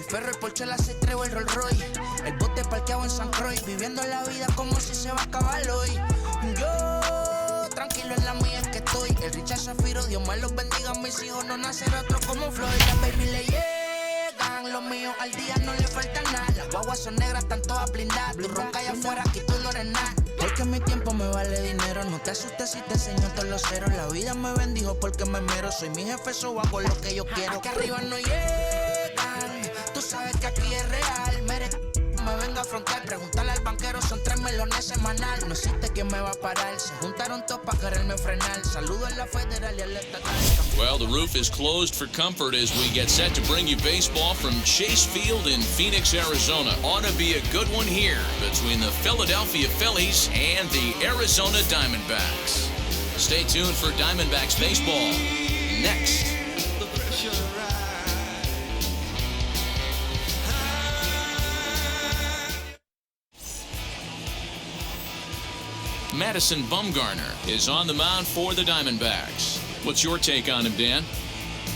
Ferro, el Porsche, la C3 o el Rolls Royce. El bote parqueado en San Croix, viviendo la vida como si se va a acabar hoy. Yo, tranquilo en la mía es que estoy. El Richard Zafiro, Dios más los bendiga, mis hijos no nacerá otro como Floyd. Las baby le llegan, los míos al día no le falta nada. Las guaguas son negras, están todas blindadas. Tú ronca allá afuera, aquí tú no eres nada. Porque mi tiempo me vale dinero, no te asustes si te enseño todos los ceros. La vida me bendijo porque me mero, soy mi jefe, so hago lo que yo quiero. Aquí arriba no llegan, tú sabes que aquí es real. Me vengo a afrontar, preguntarle al banquero, son 3 melones semanal. No existe quien me va a parar, se juntaron todos para quererme frenar. Saludo a la federal y al estatal. Well, the roof is closed for comfort as we get set to bring you baseball from Chase Field in Phoenix, Arizona. Ought to be a good one here between the Philadelphia Phillies and the Arizona Diamondbacks. Stay tuned for Diamondbacks baseball next. Madison Bumgarner is on the mound for the Diamondbacks. What's your take on him, Dan?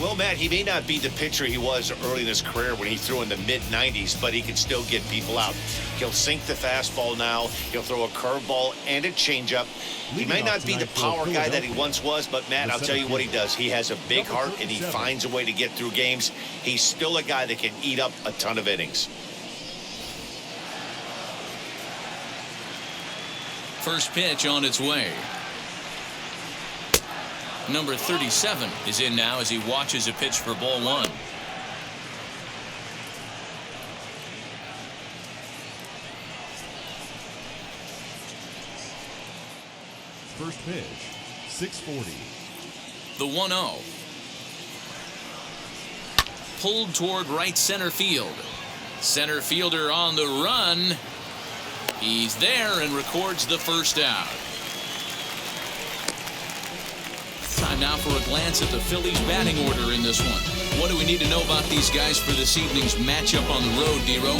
Well, Matt, he may not be the pitcher he was early in his career when he threw in the mid-90s, but he can still get people out. He'll sink the fastball now. He'll throw a curveball and a changeup. He might not be the power guy that he once was, but, Matt, I'll tell you what he does. He has a big heart, and he finds a way to get through games. He's still a guy that can eat up a ton of innings. First pitch on its way. Number 37 is in now as he watches a pitch for ball 1. First pitch, 640. The 1-0. Pulled toward right center field. Center fielder on the run. He's there and records the first out. Time now for a glance at the Phillies batting order in this one. What do we need to know about these guys for this evening's matchup on the road, D-Row?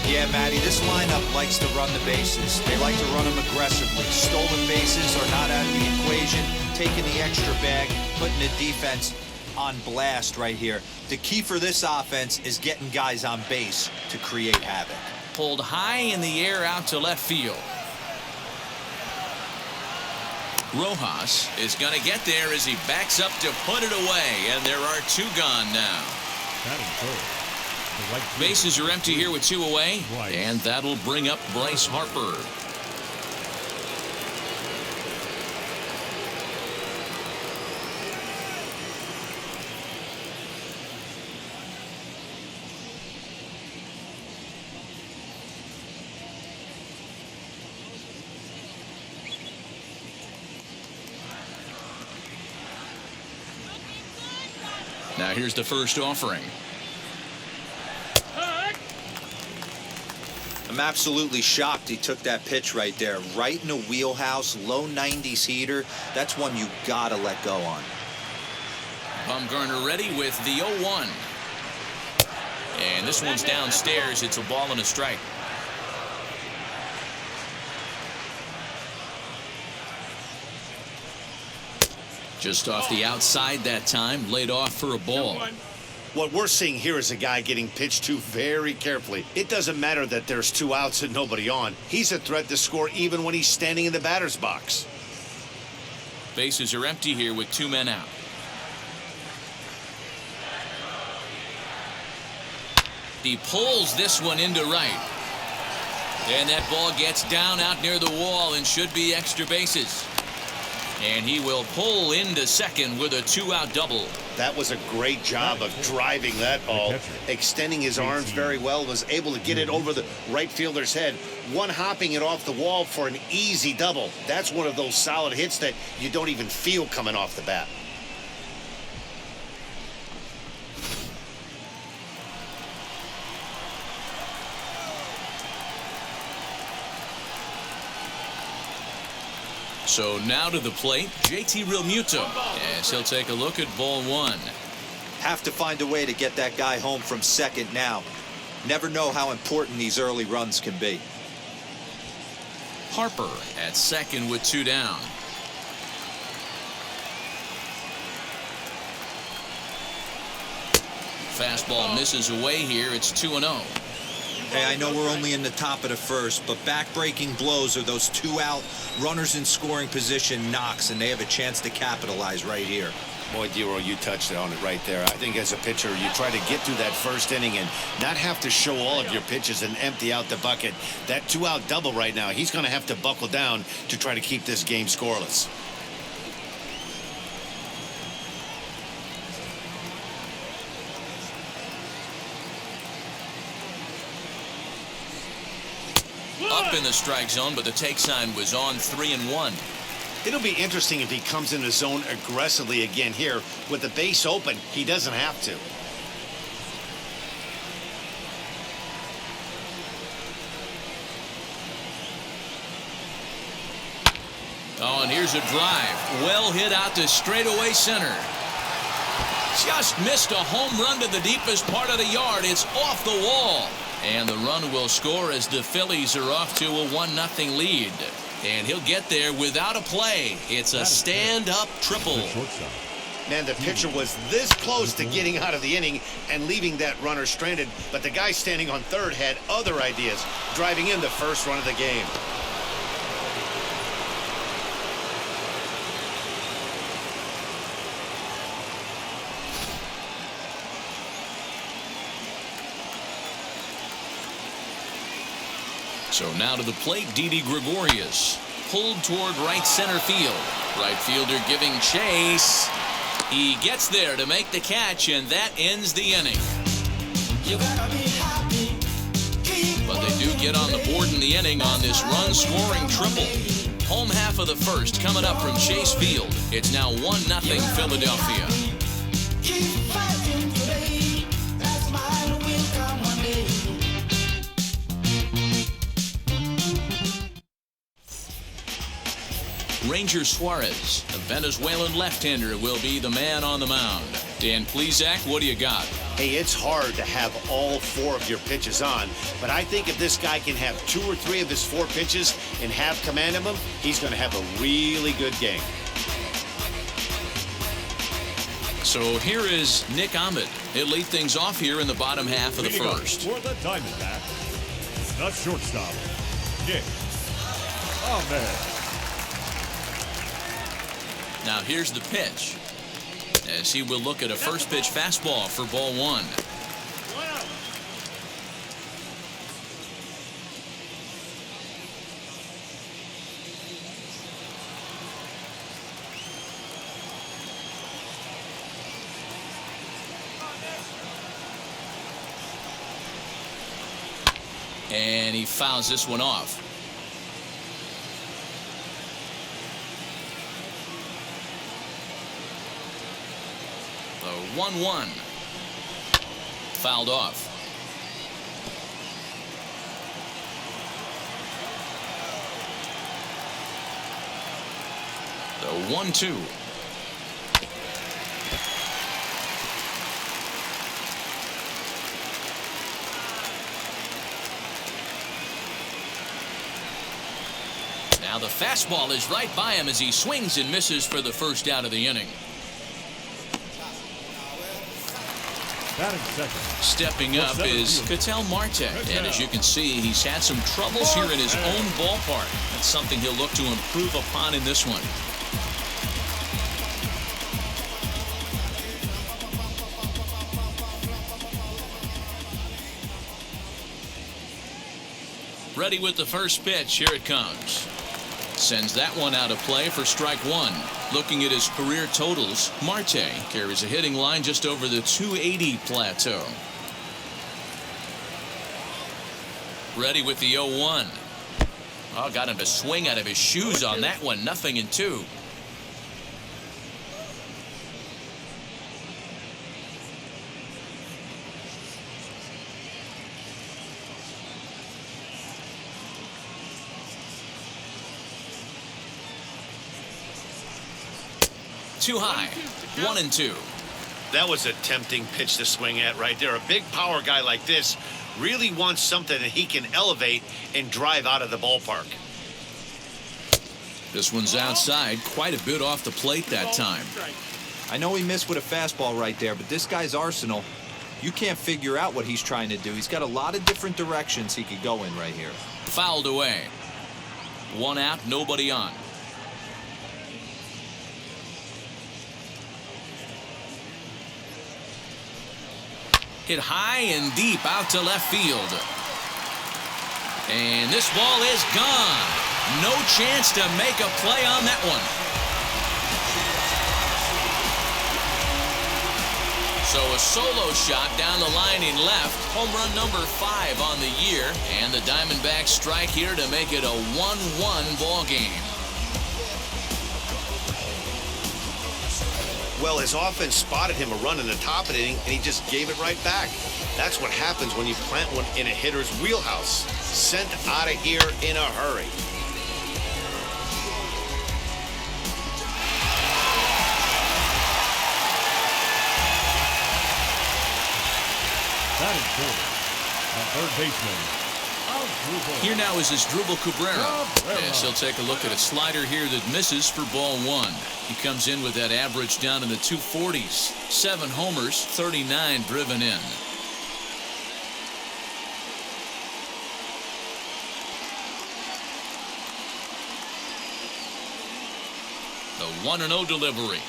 Yeah, Matty, this lineup likes to run the bases. They like to run them aggressively. Stolen bases are not out of the equation. Taking the extra bag, putting the defense on blast right here. The key for this offense is getting guys on base to create havoc. Pulled high in the air out to left field. Rojas is going to get there as he backs up to put it away, and there are 2 gone now. Bases are empty here with 2 away, and that'll bring up Bryce Harper. Now here's the first offering. I'm absolutely shocked he took that pitch right there. Right in the wheelhouse, low 90s heater. That's one you gotta let go on. Bumgarner ready with the 0-1. And this one's downstairs. It's a ball and a strike. Just off the outside that time, laid off for a ball. What we're seeing here is a guy getting pitched to very carefully. It doesn't matter that there's 2 outs and nobody on. He's a threat to score even when he's standing in the batter's box. Bases are empty here with 2 men out. He pulls this one into right. And that ball gets down out near the wall and should be extra bases. And he will pull into second with a 2-out double. That was a great job of driving that ball, extending his arms very well, was able to get it over the right fielder's head, one-hopping it off the wall for an easy double. That's one of those solid hits that you don't even feel coming off the bat. So now to the plate, JT Realmuto, as he'll take a look at ball 1. Have to find a way to get that guy home from second now. Never know how important these early runs can be. Harper at second with 2 down. Fastball misses away here. It's 2-0. Hey, I know we're only in the top of the first, but back-breaking blows are those 2-out runners in scoring position knocks, and they have a chance to capitalize right here. Boy, Dero, you touched on it right there. I think as a pitcher, you try to get through that first inning and not have to show all of your pitches and empty out the bucket. That 2-out double right now, he's going to have to buckle down to try to keep this game scoreless. Up in the strike zone, but the take sign was on 3-1. It'll be interesting if he comes in the zone aggressively again here. With the base open, he doesn't have to. Oh, and here's a drive. Well hit out to straightaway center. Just missed a home run to the deepest part of the yard. It's off the wall. And the run will score as the Phillies are off to a 1-0 lead. And he'll get there without a play. It's a stand-up triple. Man, the pitcher was this close to getting out of the inning and leaving that runner stranded. But the guy standing on third had other ideas, driving in the first run of the game. So now to the plate, Didi Gregorius. Pulled toward right center field. Right fielder giving chase. He gets there to make the catch, and that ends the inning. But they do get on the board in the inning on this run-scoring triple. Home half of the first coming up from Chase Field. It's now 1-0 Philadelphia. Ranger Suarez, a Venezuelan left-hander, will be the man on the mound. Dan Plesac, what do you got? Hey, it's hard to have all 4 of your pitches on, but I think if this guy can have 2 or 3 of his 4 pitches and have command of them, he's going to have a really good game. So here is Nick Ahmed. He'll lead things off here in the bottom half of the first. For the Diamondbacks, the shortstop, Nick Ahmed. Now here's the pitch, as he will look at a first pitch fastball for ball 1. And he fouls this one off. The 1-1. Fouled off. The 1-2. Now the fastball is right by him as he swings and misses for the first out of the inning. Stepping up is Ketel Marte, and as you can see, he's had some troubles here in his own ballpark. That's something he'll look to improve upon in this one. Ready with the first pitch. Here it comes. Sends that one out of play for strike 1. Looking at his career totals, Marte carries a hitting line just over the 280 plateau. Ready with the 0-1. Oh, got him to swing out of his shoes on that one. 0-2. Too high. 1-2. That was a tempting pitch to swing at right there. A big power guy like this really wants something that he can elevate and drive out of the ballpark. This one's outside, quite a bit off the plate that time. I know he missed with a fastball right there, but this guy's arsenal You can't figure out what he's trying to do. He's got a lot of different directions he could go in right here. Fouled away. 1 out, nobody on. Hit high and deep out to left field. And this ball is gone. No chance to make a play on that one. So a solo shot down the line in left. Home run number 5 on the year. And the Diamondbacks strike here to make it a 1-1 ball game. Well, his offense spotted him a run in the top of the inning, and he just gave it right back. That's what happens when you plant one in a hitter's wheelhouse. Sent out of here in a hurry. That is good. The third baseman. Here now is Asdrubal Cabrera. Yes, he'll take a look at a slider here that misses for ball 1. He comes in with that average down in the 240s. 7 homers, 39 driven in. The 1-0 delivery.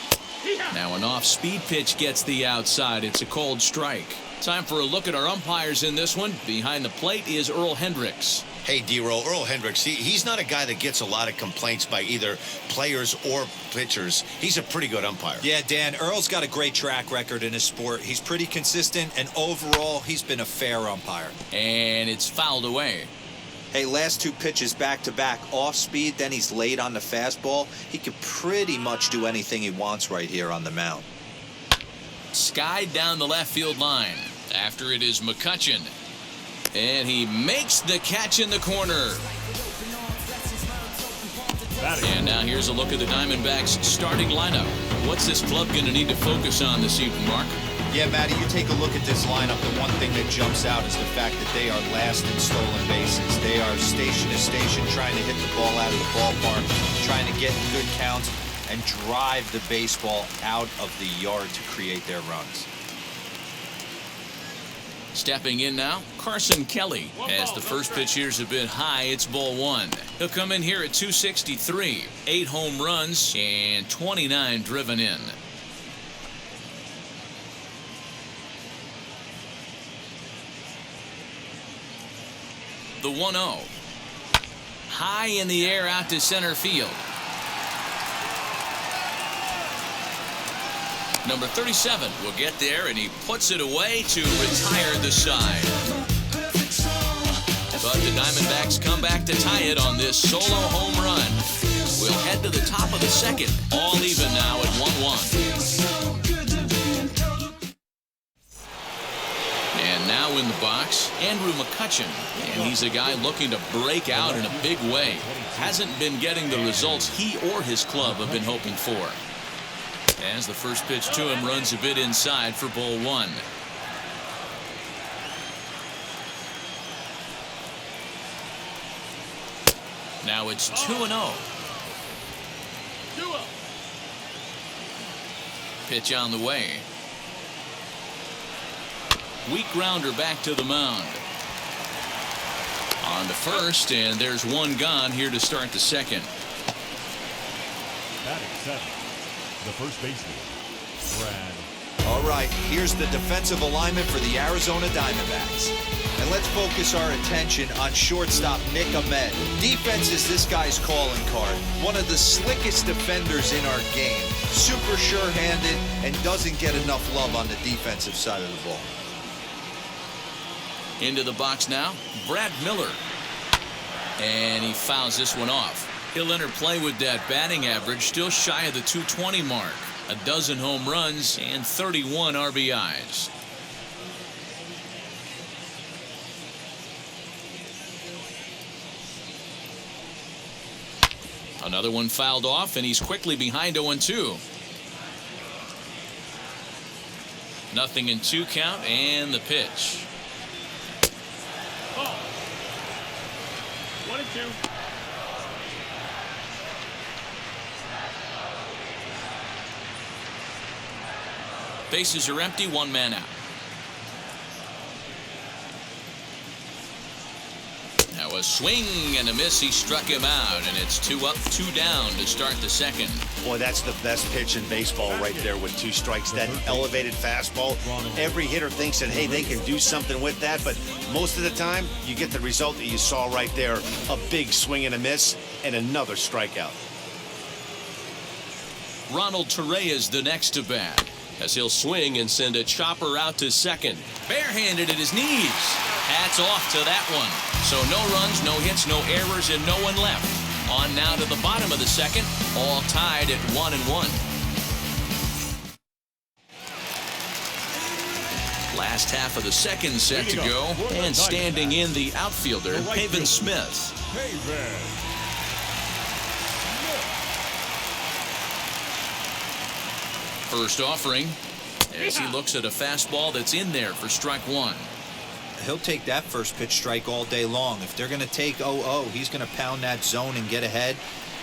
Now an off-speed pitch gets the outside. It's a cold strike. Time for a look at our umpires in this one. Behind the plate is Earl Hendricks. Hey, D-Roll, Earl Hendricks, he's not a guy that gets a lot of complaints by either players or pitchers. He's a pretty good umpire. Yeah, Dan, Earl's got a great track record in his sport. He's pretty consistent, and overall, he's been a fair umpire. And it's fouled away. Hey, last 2 pitches back-to-back, off-speed, then he's late on the fastball. He can pretty much do anything he wants right here on the mound. Skied down the left field line. After it is McCutchen. And he makes the catch in the corner. And now here's a look at the Diamondbacks starting lineup. What's this club going to need to focus on this evening, Mark? Yeah, Matty, you take a look at this lineup. The one thing that jumps out is the fact that they are last in stolen bases. They are station to station trying to hit the ball out of the ballpark, trying to get in good counts and drive the baseball out of the yard to create their runs. Stepping in now, Carson Kelly. As the first pitch here's a bit high, it's ball 1. He'll come in here at 263. 8 home runs and 29 driven in. The 1-0. High in the air out to center field. Number 37 will get there, and he puts it away to retire the side. But the Diamondbacks come back to tie it on this solo home run. We'll head to the top of the second. All even now at 1-1. And now in the box, Andrew McCutchen. And he's a guy looking to break out in a big way. Hasn't been getting the results he or his club have been hoping for. As the first pitch to him runs a bit inside for ball 1. Now it's 2-0. Pitch on the way. Weak grounder back to the mound. On to first, and there's one gone here to start the second. Batting 7. The first baseman, Brad. All right, here's the defensive alignment for the Arizona Diamondbacks. And let's focus our attention on shortstop Nick Ahmed. Defense is this guy's calling card. One of the slickest defenders in our game. Super sure-handed and doesn't get enough love on the defensive side of the ball. Into the box now, Brad Miller. And he fouls this one off. He'll enter play with that batting average still shy of the 220 mark. A dozen home runs and 31 RBIs. Another one fouled off, and he's quickly behind 0-2. Nothing in 2 count, and the pitch. 1-2. Bases are empty, 1 man out. A swing and a miss. He struck him out, and it's 2 up, 2 down to start the second. Boy, that's the best pitch in baseball right there with 2 strikes. That elevated fastball. Every hitter thinks that, hey, they can do something with that, but most of the time, you get the result that you saw right there. A big swing and a miss, and another strikeout. Ronald Torreyes the next to bat, as he'll swing and send a chopper out to second. Barehanded at his knees. Hats off to that one. So no runs, no hits, no errors, and no one left. On now to the bottom of the second, all tied at 1-1. Last half of the second set to go, and standing in the outfielder, Haven Smith. First offering, as he looks at a fastball that's in there for strike 1. He'll take that first pitch strike all day long. If they're going to take 0-0, he's going to pound that zone and get ahead.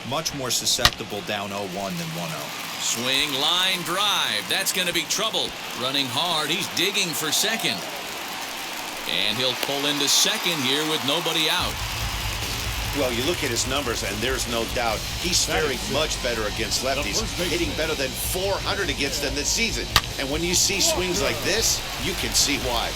Much more susceptible down 0-1 than 1-0. Swing, line drive. That's going to be trouble. Running hard, he's digging for second. And he'll pull into second here with nobody out. Well, you look at his numbers, and there's no doubt he's faring much better against lefties, hitting better than 400 against them this season. And when you see swings like this, you can see why.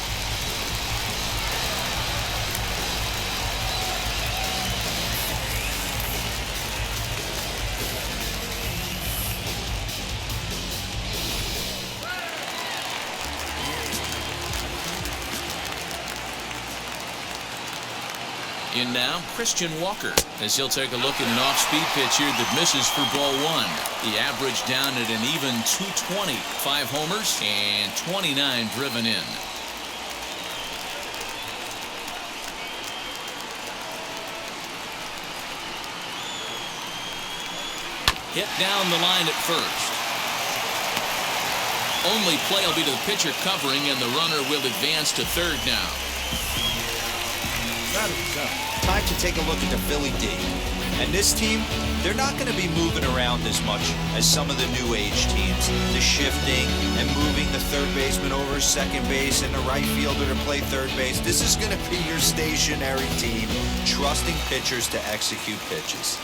In now, Christian Walker, as he'll take a look at an off-speed pitch here that misses for ball 1. The average down at an even 220. 5 homers and 29 driven in. Hit down the line at first. Only play will be to the pitcher covering, and the runner will advance to third now. Time to take a look at the Philly D. And this team, they're not going to be moving around as much as some of the new age teams. The shifting and moving the third baseman over second base and the right fielder to play third base. This is going to be your stationary team, trusting pitchers to execute pitches.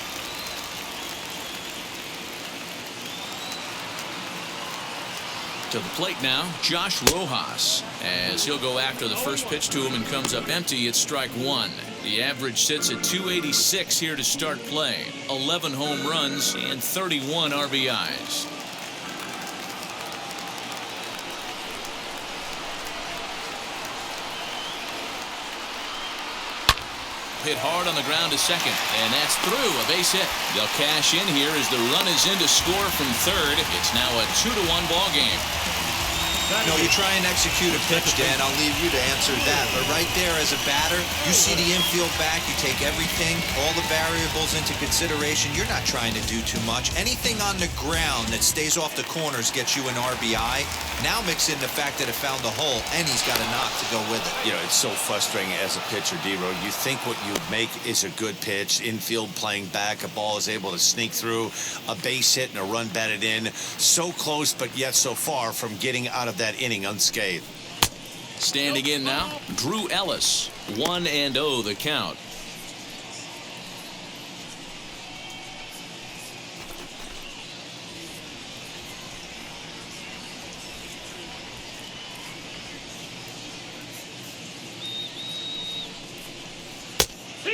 To the plate now, Josh Rojas, as he'll go after the first pitch to him and comes up empty at strike 1. The average sits at 286 here to start play. 11 home runs and 31 RBIs. Hit hard on the ground to second, and that's through. A base hit. They'll cash in here as the run is in to score from third. It's now a 2-1 ball game. No, you try and execute a pitch, Dan. I'll leave you to answer that. But right there as a batter, you see the infield back. You take everything, all the variables into consideration. You're not trying to do too much. Anything on the ground that stays off the corners gets you an RBI. Now mix in the fact that it found the hole, and he's got a knock to go with it. You know, it's so frustrating as a pitcher, D-Row. You think what you make is a good pitch. Infield playing back. A ball is able to sneak through. A base hit and a run batted in. So close, but yet so far from getting out of that inning unscathed. Standing in now, Drew Ellis. 1-0 the count.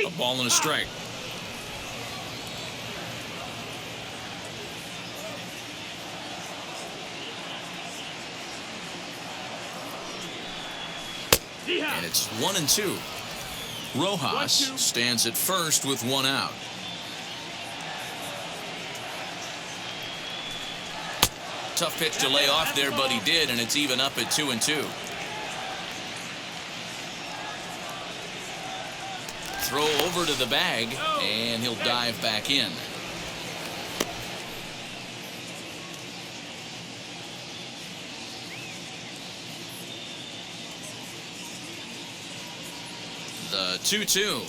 A ball and a strike. And it's 1-2. Rojas stands at first with 1 out. Tough pitch to lay off there, but he did, and it's even up at 2-2. Throw over to the bag, and he'll dive back in. The 2-2.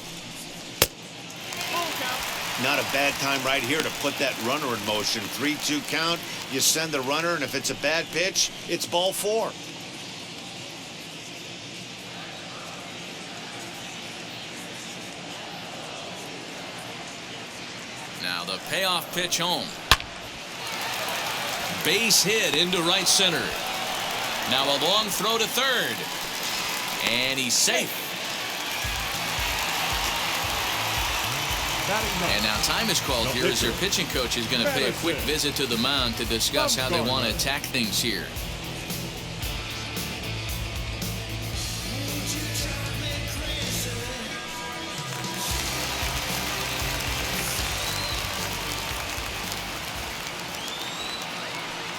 Not a bad time right here to put that runner in motion. 3-2 count. You send the runner, and if it's a bad pitch, it's ball 4. Now the payoff pitch home. Base hit into right center. Now a long throw to third. And he's safe. And now time is called here as their pitching coach is going to pay a quick visit to the mound to discuss how they want to attack things here.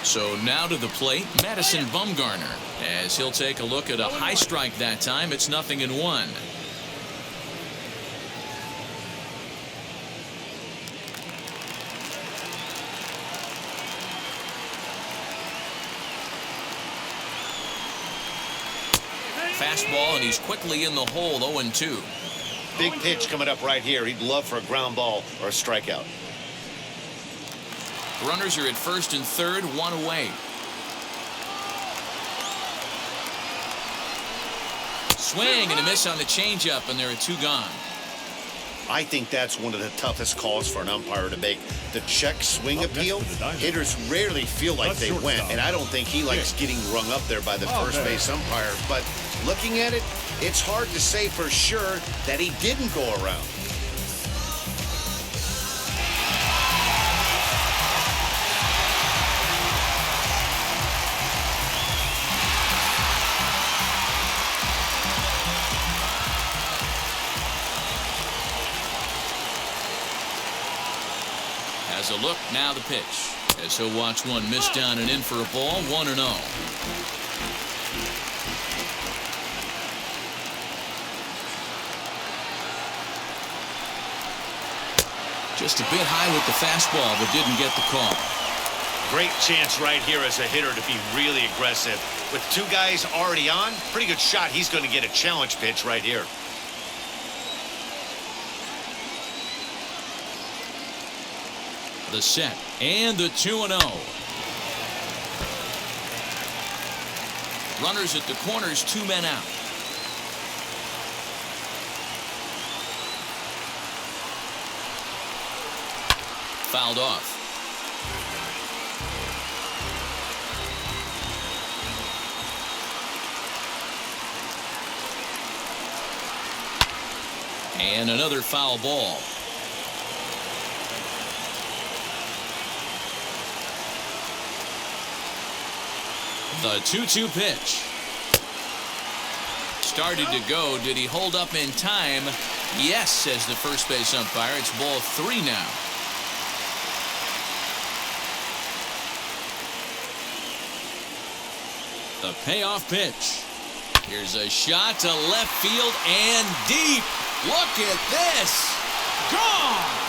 So now to the plate, Madison Bumgarner, as he'll take a look at a high strike that time. It's 0-1. Fastball, and he's quickly in the hole. 0-2. Big pitch coming up right here. He'd love for a ground ball or a strikeout. Runners are at first and third, one away. Swing and a miss on the changeup, and there are two gone. I think that's one of the toughest calls for an umpire to make. The check swing appeal. Hitters rarely feel like they went, and I don't think he likes getting rung up there by the first base umpire. But looking at it, it's hard to say for sure that he didn't go around. As a look, now the pitch. As he'll watch one miss down and in for a ball, 1-0. Just a bit high with the fastball, but didn't get the call. Great chance right here as a hitter to be really aggressive. With two guys already on, pretty good shot. He's going to get a challenge pitch right here. The set and the 2-0. Runners at the corners, 2 men out. Fouled off. And another foul ball. The 2-2 pitch. Started to go. Did he hold up in time? Yes, says the first base umpire. It's ball 3 now. The payoff pitch. Here's a shot to left field and deep. Look at this. Gone.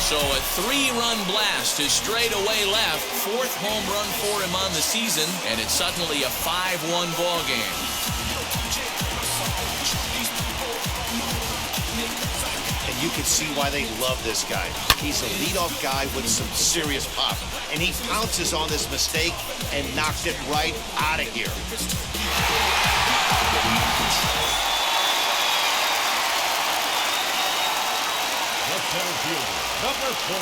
So a 3-run blast to straightaway left. 4th home run for him on the season, and it's suddenly a 5-1 ball game. And you can see why they love this guy. He's a leadoff guy with some serious pop, and he pounces on this mistake and knocked it right out of here. Number 4,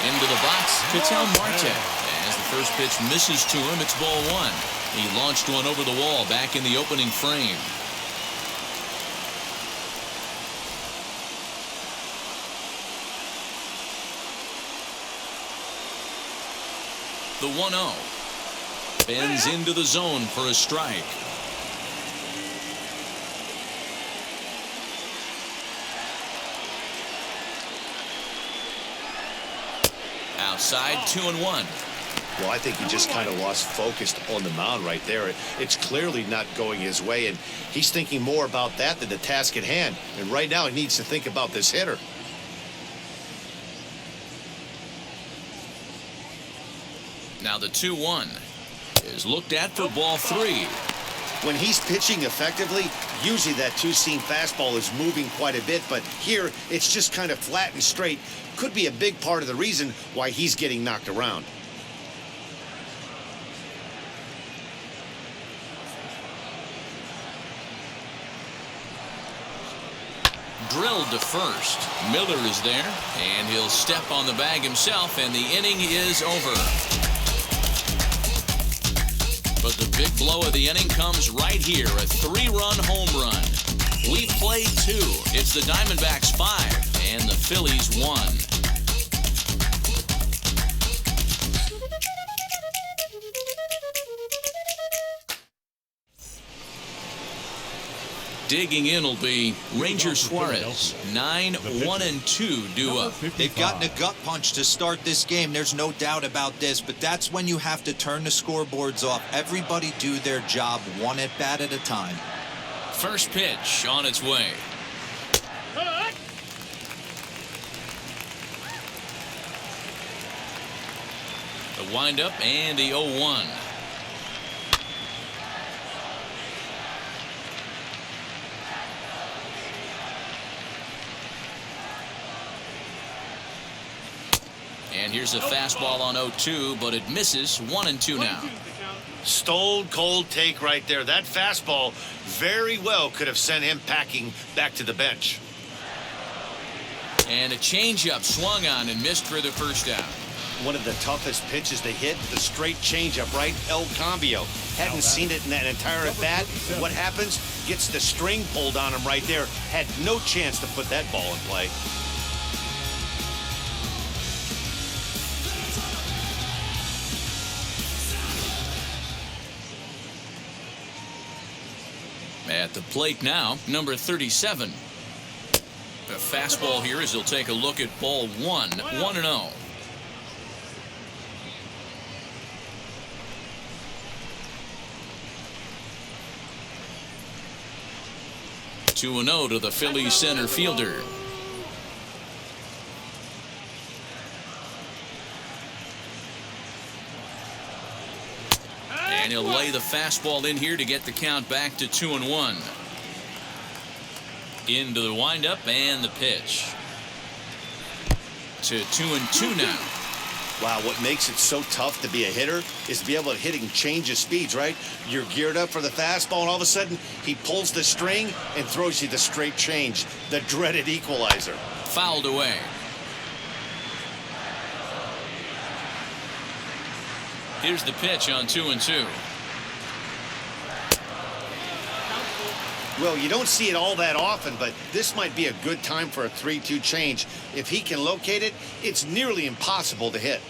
into the box, Ketel Marte. As the first pitch misses to him, it's ball 1. He launched one over the wall back in the opening frame. The 1-0. Bends into the zone for a strike. Outside, 2-1. Well, I think he just kind of lost focus on the mound right there. It's clearly not going his way, and he's thinking more about that than the task at hand. And right now, he needs to think about this hitter. Now the 2-1 is looked at for ball 3. When he's pitching effectively, usually that two-seam fastball is moving quite a bit, but here it's just kind of flat and straight. Could be a big part of the reason why he's getting knocked around. drilled to first. Miller is there, and he'll step on the bag himself, and the inning is over. But the big blow of the inning comes right here, a 3-run home run. We played 2. It's the Diamondbacks 5 and the Phillies 1. Digging in will be Ranger Suarez. 9-1-2 due up. They've gotten a gut punch to start this game. There's no doubt about this, but that's when you have to turn the scoreboards off. Everybody do their job one at bat at a time. First pitch on its way. The windup and the 0-1. And here's a fastball on 0-2, but it misses. 1-2 now. Stone cold take right there. That fastball very well could have sent him packing back to the bench. And a changeup swung on and missed for the first out. One of the toughest pitches to hit, the straight changeup, right? El Cambio. Hadn't seen it in that entire at bat. What happens? Gets the string pulled on him right there. Had no chance to put that ball in play. At the plate now, number 37. A fastball here as he'll take a look at ball 1. 1-0. Two 2-0 to the Phillies center fielder. And he'll lay the fastball in here to get the count back to 2-1. Into the windup and the pitch. To 2-2 now. Wow, what makes it so tough to be a hitter is to be able to hitting change of speeds, right? You're geared up for the fastball, and all of a sudden, he pulls the string and throws you the straight change, the dreaded equalizer. Fouled away. Here's the pitch on 2-2. Well, you don't see it all that often, but this might be a good time for a 3-2 change. If he can locate it, it's nearly impossible to hit.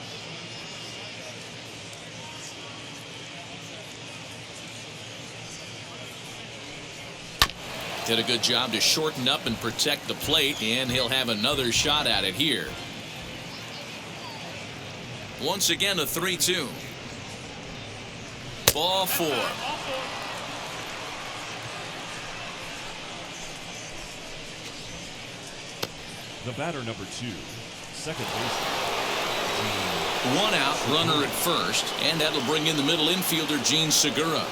Did a good job to shorten up and protect the plate, and he'll have another shot at it here. Once again, a 3-2. Ball 4. The batter, number 2, second baseman. One out, runner at first, and that'll bring in the middle infielder, Gene Segura.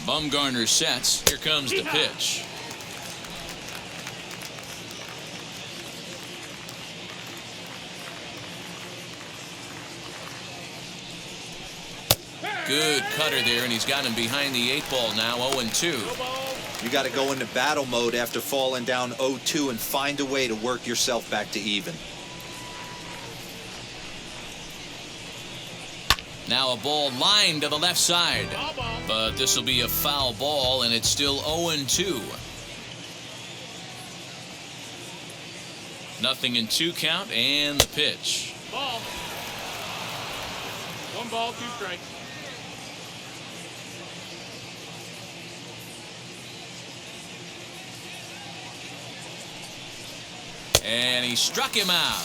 Bumgarner sets. Here comes the pitch. Good cutter there, and he's got him behind the 8 ball now. 0-2. You got to go into battle mode after falling down 0-2 and find a way to work yourself back to even. Now a ball lined to the left side, but this will be a foul ball, and it's still 0-2. Nothing in 2 count, and the pitch. Ball. 1 ball, 2 strikes. And he struck him out.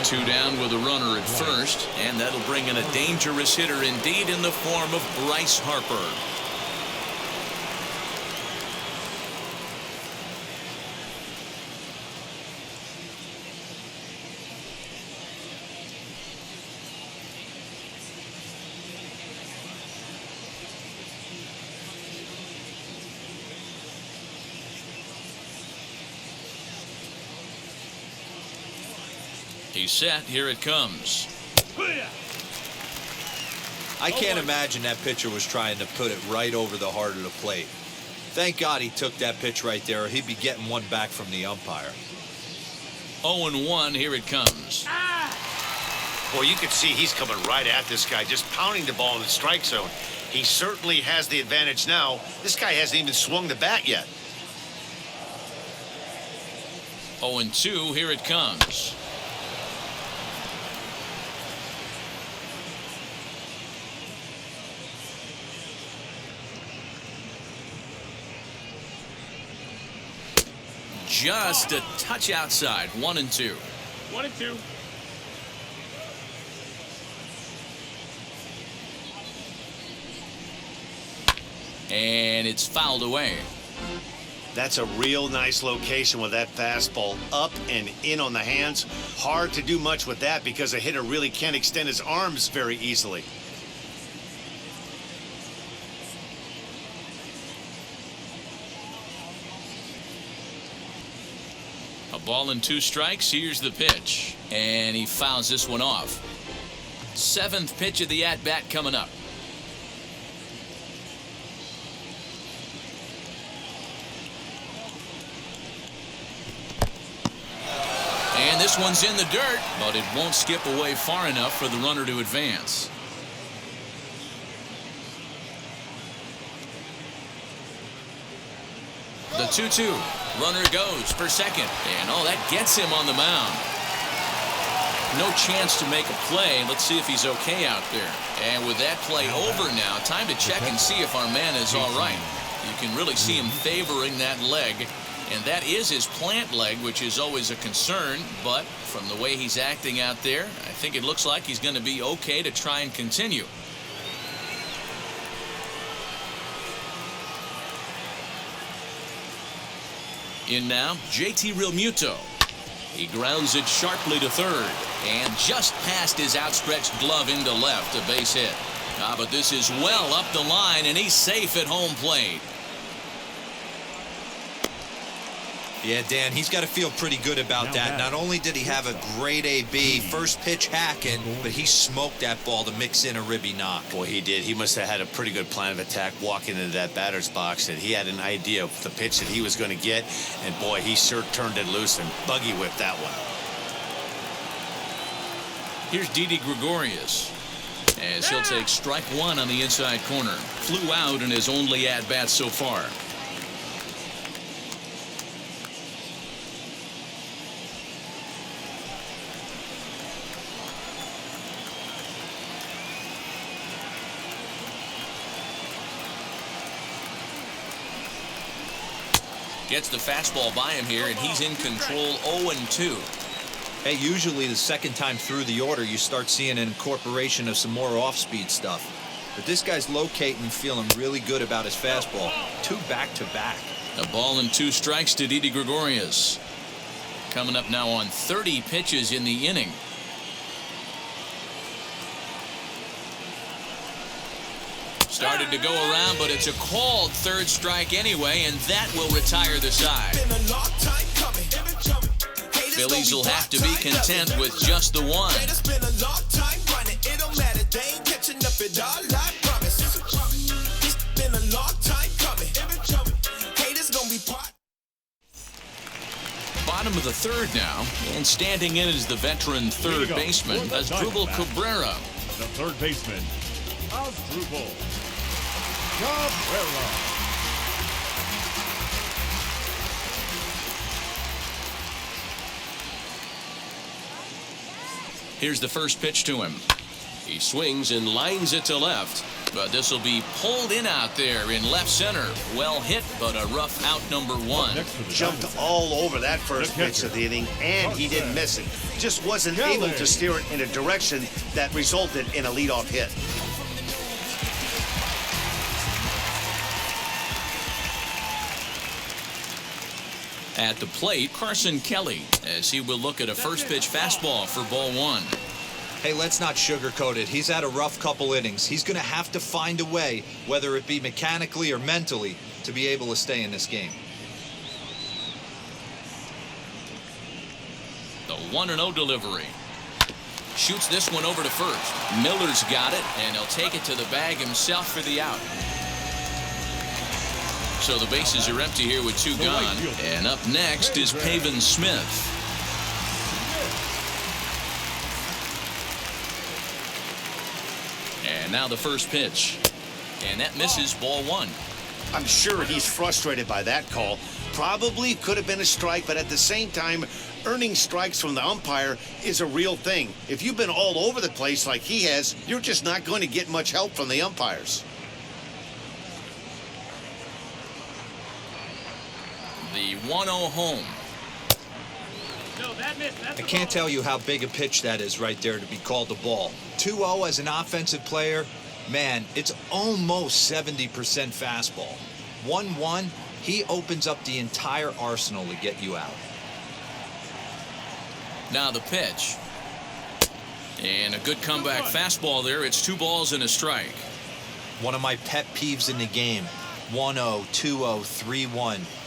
Two down with a runner at first, and that'll bring in a dangerous hitter indeed in the form of Bryce Harper. He's set. Here it comes. I can't imagine that pitcher was trying to put it right over the heart of the plate. Thank God he took that pitch right there, or he'd be getting one back from the umpire. 0-1. Here it comes. Well, you can see he's coming right at this guy, just pounding the ball in the strike zone. He certainly has the advantage now. This guy hasn't even swung the bat yet. 0-2. Here it comes. Just a touch outside. 1-2. 1-2. And it's fouled away. That's a real nice location with that fastball up and in on the hands. Hard to do much with that because a hitter really can't extend his arms very easily. A ball and 2 strikes. Here's the pitch. And he fouls this one off. 7th pitch of the at-bat coming up. And this one's in the dirt, but it won't skip away far enough for the runner to advance. The 2-2. Runner goes for second. And that gets him on the mound. No chance to make a play. Let's see if he's okay out there. And with that play over now, time to check and see if our man is all right. You can really see him favoring that leg. And that is his plant leg, which is always a concern. But from the way he's acting out there, I think it looks like he's going to be okay to try and continue. In now, JT Realmuto. He grounds it sharply to third and just past his outstretched glove into left, a base hit. But this is well up the line, and he's safe at home plate. Yeah, Dan, he's got to feel pretty good about that. Not only did he have a great AB, first pitch hacking, but he smoked that ball to mix in a ribby knock. Boy, he did. He must have had a pretty good plan of attack walking into that batter's box, and he had an idea of the pitch that he was going to get, and boy, he sure turned it loose and buggy whipped that one. Here's Didi Gregorius as he'll take strike 1 on the inside corner. Flew out in his only at-bat so far. Gets the fastball by him here, and he's in control. 0-2. Hey, usually the second time through the order, you start seeing an incorporation of some more off-speed stuff. But this guy's locating, feeling really good about his fastball. 2 back-to-back. A ball and 2 strikes to Didi Gregorius. Coming up now on 30 pitches in the inning. Started to go around, but it's a called third strike anyway, and that will retire the side. Phillies will have to be content with just the one. Bottom of the third now, and standing in is the veteran third baseman, Asdrubal Cabrera. The third baseman, Asdrubal Cabrera. Here's the first pitch to him. He swings and lines it to left, but this will be pulled in out there in left center. Well hit, but a rough out number 1. Jumped all over that first pitch of the inning, and he didn't miss it. Just wasn't able to steer it in a direction that resulted in a leadoff hit. At the plate, Carson Kelly, as he will look at a first pitch fastball for ball 1. Hey, let's not sugarcoat it. He's had a rough couple innings. He's going to have to find a way, whether it be mechanically or mentally, to be able to stay in this game. The 1-0 delivery. Shoots this one over to first. Miller's got it, and he'll take it to the bag himself for the out. So the bases are empty here with 2 gone. And up next is Pavin Smith. And now the first pitch. And that misses, ball 1. I'm sure he's frustrated by that call. Probably could have been a strike, but at the same time, earning strikes from the umpire is a real thing. If you've been all over the place like he has, you're just not going to get much help from the umpires. The 1-0 home. I can't tell you how big a pitch that is right there to be called the ball. 2-0 as an offensive player, man, it's almost 70% fastball. 1-1, he opens up the entire arsenal to get you out. Now the pitch. And a good comeback fastball there. It's 2 balls and a strike. One of my pet peeves in the game. 1-0, 2-0, 3-1.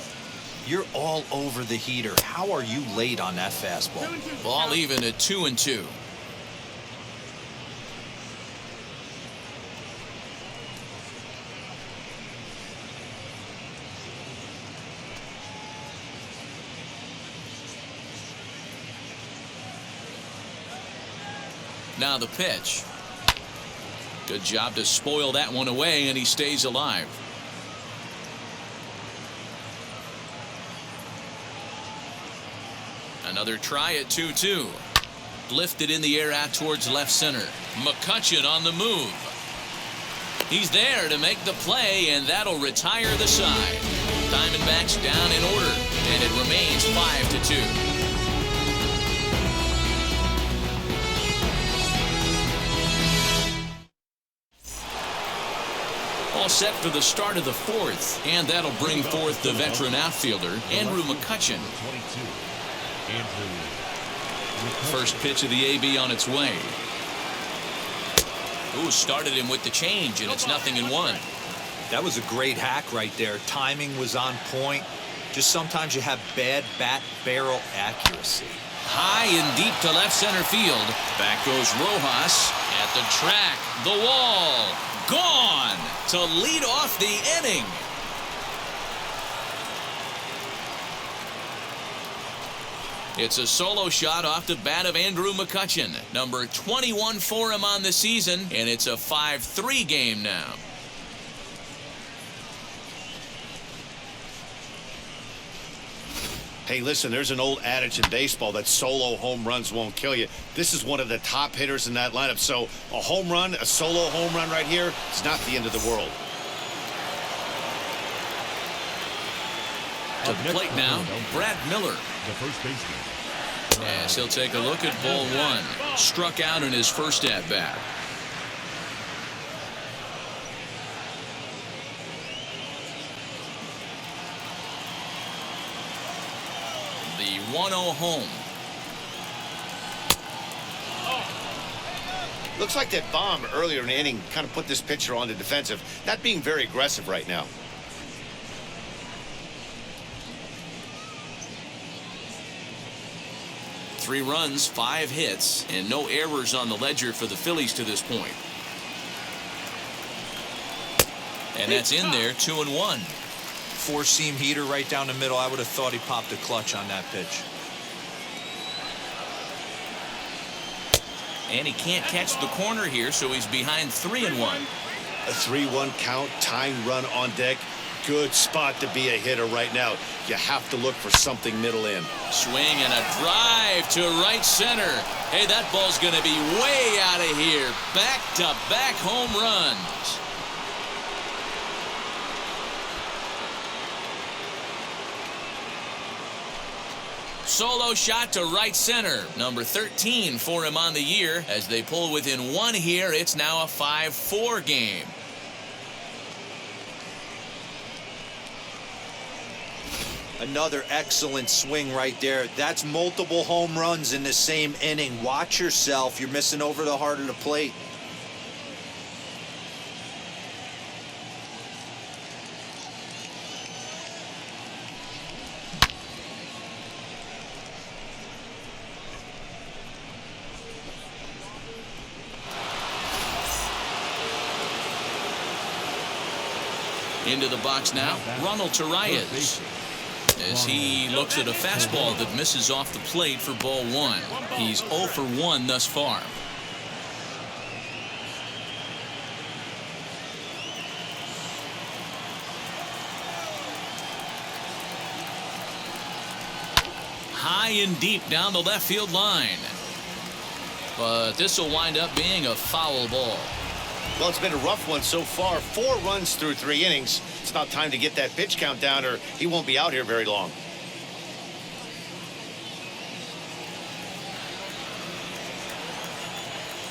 You're all over the heater. How are you late on that fastball? Ball even at 2-2. Now the pitch. Good job to spoil that one away, and he stays alive. Another try at 2-2. Lifted in the air out towards left center. McCutchen on the move. He's there to make the play, and that'll retire the side. Diamondbacks down in order, and it remains 5-2. All set for the start of the 4th, and that'll bring forth the veteran outfielder, Andrew McCutchen. First pitch of the AB on its way. Ooh, started him with the change, and it's 0-1. That was a great hack right there. Timing was on point. Just sometimes you have bad bat barrel accuracy. High and deep to left center field. Back goes Rojas at the track. The wall. Gone to lead off the inning. It's a solo shot off the bat of Andrew McCutchen. Number 21 for him on the season, and it's a 5-3 game now. Hey, listen, there's an old adage in baseball that solo home runs won't kill you. This is one of the top hitters in that lineup. So a home run, a solo home run right here, is not the end of the world. To the plate now, Brad Miller. The first baseman. As he'll take a look at ball 1. Struck out in his first at bat. The 1-0 home. Looks like that bomb earlier in the inning kind of put this pitcher on the defensive, not being very aggressive right now. Three runs, 5 hits, and no errors on the ledger for the Phillies to this point. And that's in there, 2-1. Four-seam heater right down the middle. I would have thought he popped a clutch on that pitch. And he can't catch the corner here, so he's behind 3-1. A 3-1 count, tying run on deck. Good spot to be a hitter right now. You have to look for something middle in. Swing and a drive to right center. Hey, that ball's going to be way out of here. Back-to-back home runs. Solo shot to right center. Number 13 for him on the year. As they pull within 1 here, it's now a 5-4 game. Another excellent swing right there. That's multiple home runs in the same inning. Watch yourself. You're missing over the heart of the plate. Into the box now, Ronald Suarez. As he looks at a fastball that misses off the plate for ball one. He's 0 for 1 thus far. High and deep down the left field line. But this will wind up being a foul ball. Well, it's been a rough one so far. 4 runs through 3 innings. It's about time to get that pitch count down or he won't be out here very long.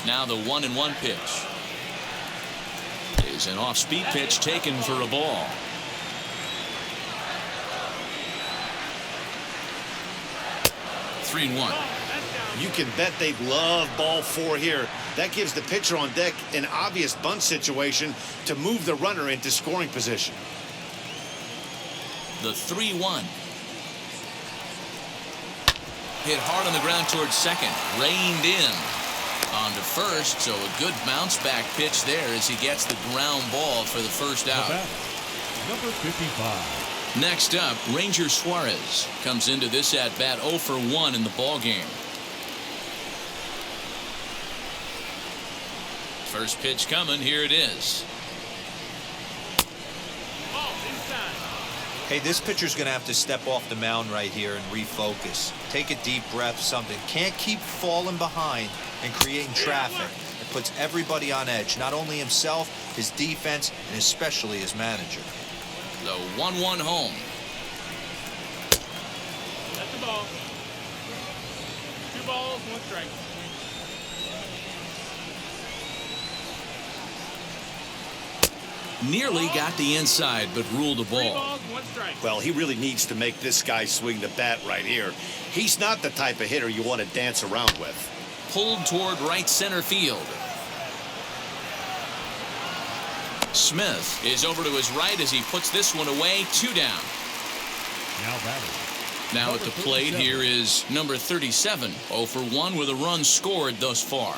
Now the 1-1 pitch is an off-speed pitch taken for a ball. (3-1). You can bet they'd love ball 4 here. That gives the pitcher on deck an obvious bunt situation to move the runner into scoring position. The 3-1. Hit hard on the ground towards second. Reined in. On to first, so a good bounce back pitch there as he gets the ground ball for the first out. Number 55. Next up, Ranger Suarez comes into this at bat 0 for 1 in the ball game. First pitch coming. Here it is. Hey, this pitcher's going to have to step off the mound right here and refocus. Take a deep breath, something. Can't keep falling behind and creating traffic. It puts everybody on edge, not only himself, his defense, and especially his manager. The 1-1 home. That's the ball. 2 balls, 1 strike. Nearly got the inside, but ruled the 3 ball. balls, 1 strike. Well, he really needs to make this guy swing the bat right here. He's not the type of hitter you want to dance around with. Pulled toward right center field. Smith is over to his right as he puts this one away. 2 down. Now batting. Now at the plate here is number 37. 0 for 1 with a run scored thus far.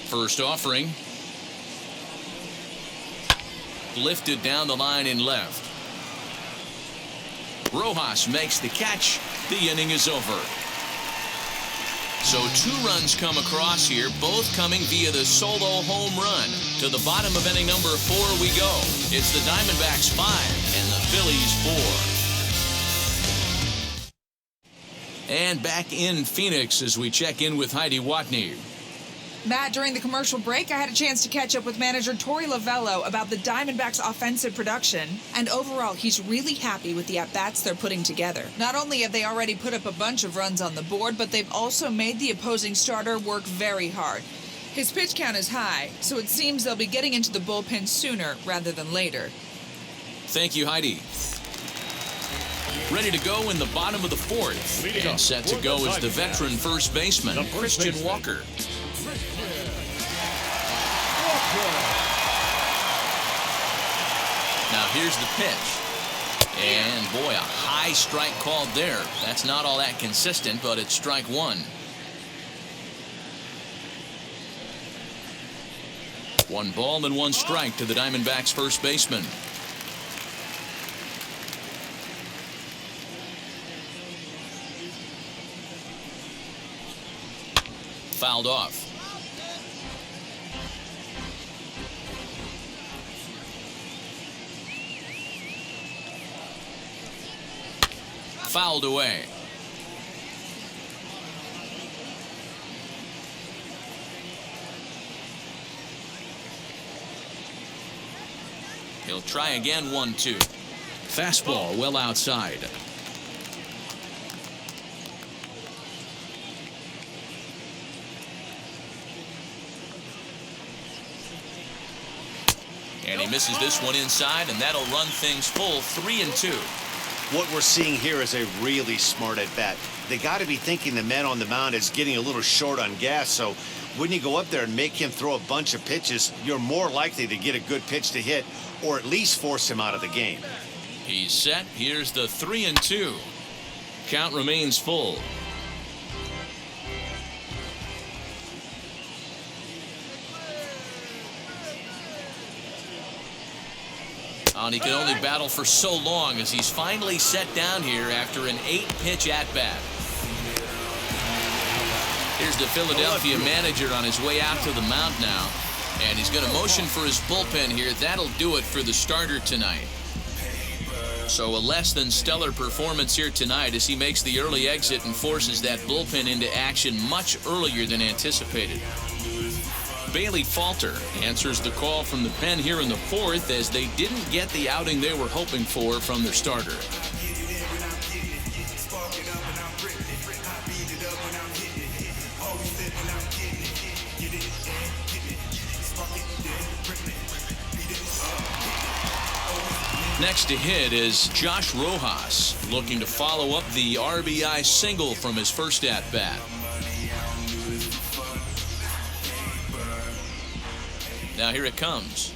First offering. Lifted down the line in left. Rojas makes the catch. The inning is over. So 2 runs come across here, both coming via the solo home run. To the bottom of inning number 4 we go. It's the Diamondbacks 5 and the Phillies 4. And back in Phoenix as we check in with Heidi Watney. Matt, during the commercial break, I had a chance to catch up with manager Torey Lovello about the Diamondbacks' offensive production. And overall, he's really happy with the at-bats they're putting together. Not only have they already put up a bunch of runs on the board, but they've also made the opposing starter work very hard. His pitch count is high, so it seems they'll be getting into the bullpen sooner rather than later. Thank you, Heidi. Ready to go in the bottom of the 4th. And set to go is the veteran first baseman, Christian Walker. Now here's the pitch. And boy, a high strike called there. That's not all that consistent, but it's strike 1. 1 ball and 1 strike to the Diamondbacks first baseman. Fouled off. Fouled away. He'll try again. 1-2. Fastball well outside. And he misses this one inside, and that'll run things full. 3-2. What we're seeing here is a really smart at bat. They got to be thinking the man on the mound is getting a little short on gas, so when you go up there and make him throw a bunch of pitches, you're more likely to get a good pitch to hit or at least force him out of the game. He's set. Here's the 3-2. Count remains full. And he can only battle for so long as he's finally set down here after an 8-pitch at-bat. Here's the Philadelphia manager on his way out to the mound now. And he's going to motion for his bullpen here. That'll do it for the starter tonight. So a less than stellar performance here tonight as he makes the early exit and forces that bullpen into action much earlier than anticipated. Bailey Falter answers the call from the pen here in the 4th as they didn't get the outing they were hoping for from their starter. Next to hit is Josh Rojas, looking to follow up the RBI single from his first at-bat. Now here it comes.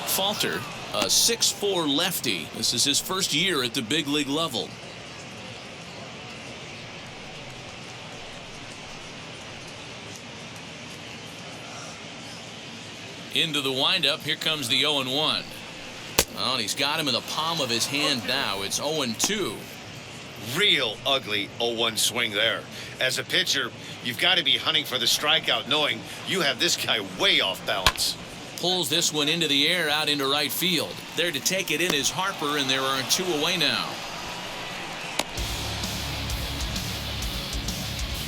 Falter, a 6'4" lefty. This is his first year at the big league level. Into the windup. Here comes the 0-1. Well, he's got him in the palm of his hand now. It's 0-2. Real ugly 0-1 swing there. As a pitcher, you've got to be hunting for the strikeout, knowing you have this guy way off balance. Pulls this one into the air out into right field. There to take it in is Harper, and there are 2 away now.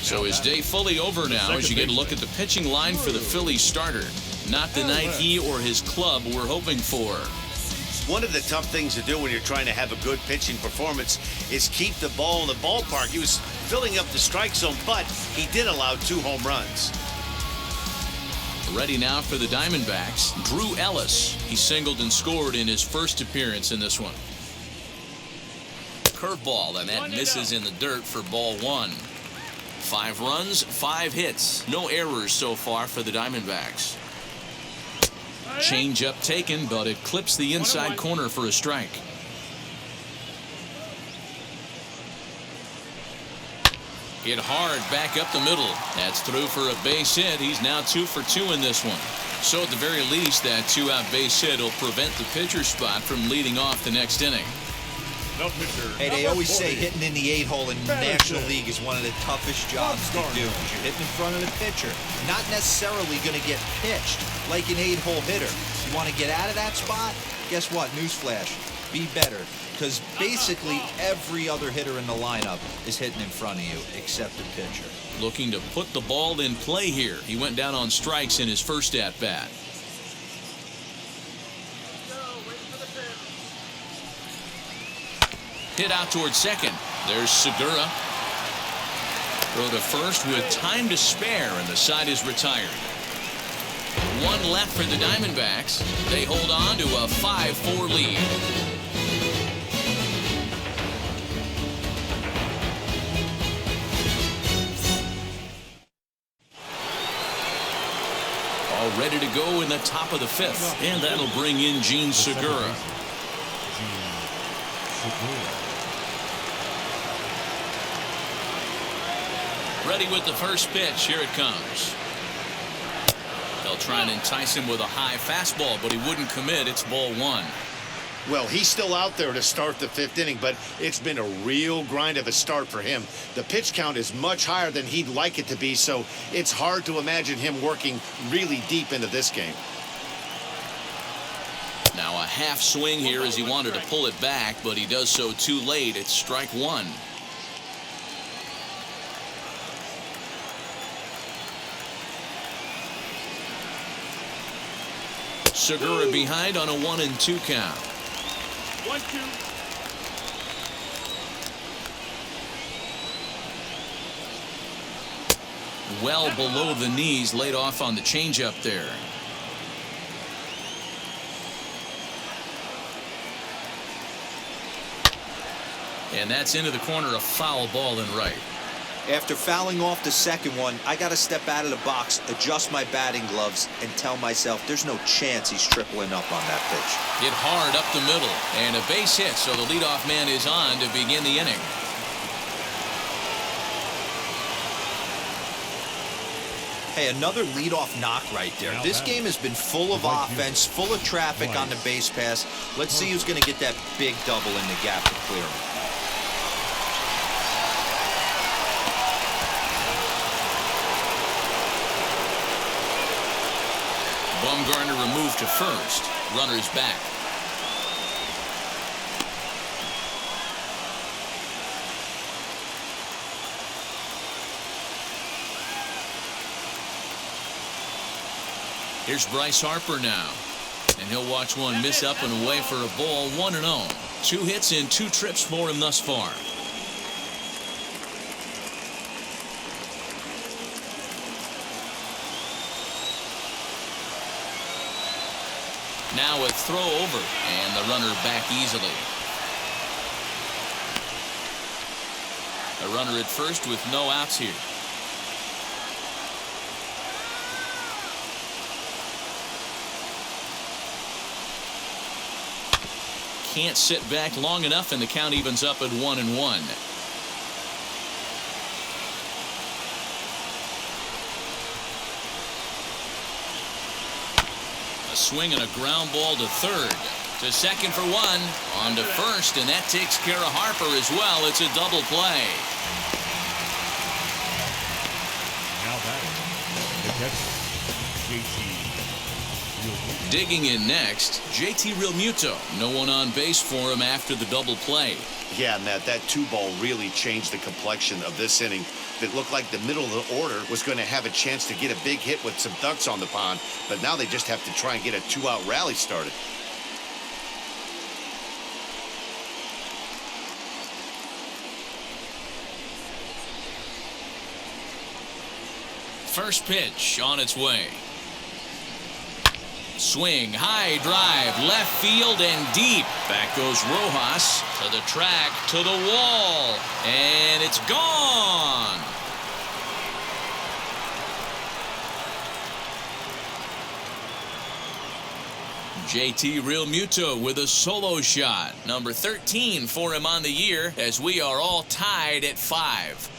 So his day fully over now as you get a look at the pitching line for the Phillies starter. Not the night he or his club were hoping for. One of the tough things to do when you're trying to have a good pitching performance is keep the ball in the ballpark. He was filling up the strike zone, but he did allow 2 home runs. Ready now for the Diamondbacks, Drew Ellis. He singled and scored in his first appearance in this one. Curveball, and that misses in the dirt for ball 1. 5 runs, 5 hits. No errors so far for the Diamondbacks. Change up taken, but it clips the inside corner for a strike. Hit hard back up the middle. That's through for a base hit. He's now 2 for 2 in this one. So at the very least, that 2-out base hit will prevent the pitcher spot from leading off the next inning. Hey, they always say hitting in the 8-hole in the National League is one of the toughest jobs to do. You're hitting in front of the pitcher, not necessarily going to get pitched like an 8-hole hitter. You want to get out of that spot? Guess what? Newsflash. Be better. Because basically every other hitter in the lineup is hitting in front of you except the pitcher. Looking to put the ball in play here. He went down on strikes in his first at-bat. Hit out towards second. There's Segura. Throw to first with time to spare, and the side is retired. 1 left for the Diamondbacks. They hold on to a 5-4 lead. All ready to go in the top of the 5th, and that'll bring in Gene Segura. Ready with the first pitch. Here it comes. They'll try and entice him with a high fastball, but he wouldn't commit. It's ball 1. Well, he's still out there to start the 5th inning, but it's been a real grind of a start for him. The pitch count is much higher than he'd like it to be, so it's hard to imagine him working really deep into this game. Now a half swing here as he wanted to pull it back, but he does so too late. It's strike 1. Segura behind on a 1-2 count. 1-2. Well below the knees, laid off on the changeup there. And that's into the corner, a foul ball in right. After fouling off the second one, I got to step out of the box, adjust my batting gloves, and tell myself there's no chance he's tripling up on that pitch. Hit hard up the middle, and a base hit, so the leadoff man is on to begin the inning. Hey, another leadoff knock right there. This game has been full of offense, full of traffic on the base pass. Let's see who's going to get that big double in the gap to clear him. Bumgarner removed to first. Runners back. Here's Bryce Harper now. And he'll watch one miss up and away for a ball, 1-0. 2 hits in 2 trips for him thus far. Now a throw over, and the runner back easily. A runner at first with no outs here. Can't sit back long enough, and the count evens up at 1-1. A swing and a ground ball to third. To second for 1. On to first, and that takes care of Harper as well. It's a double play. Now batting, the catcher, JT. Digging in next, JT Realmuto. No one on base for him after the double play. Yeah, Matt, that 2-ball really changed the complexion of this inning. It looked like the middle of the order was going to have a chance to get a big hit with some ducks on the pond, but now they just have to try and get a 2-out rally started. First pitch on its way. Swing, high drive, left field and deep. Back goes Rojas to the track, to the wall, and it's gone. JT Realmuto with a solo shot. Number 13 for him on the year, as we are all tied at 5.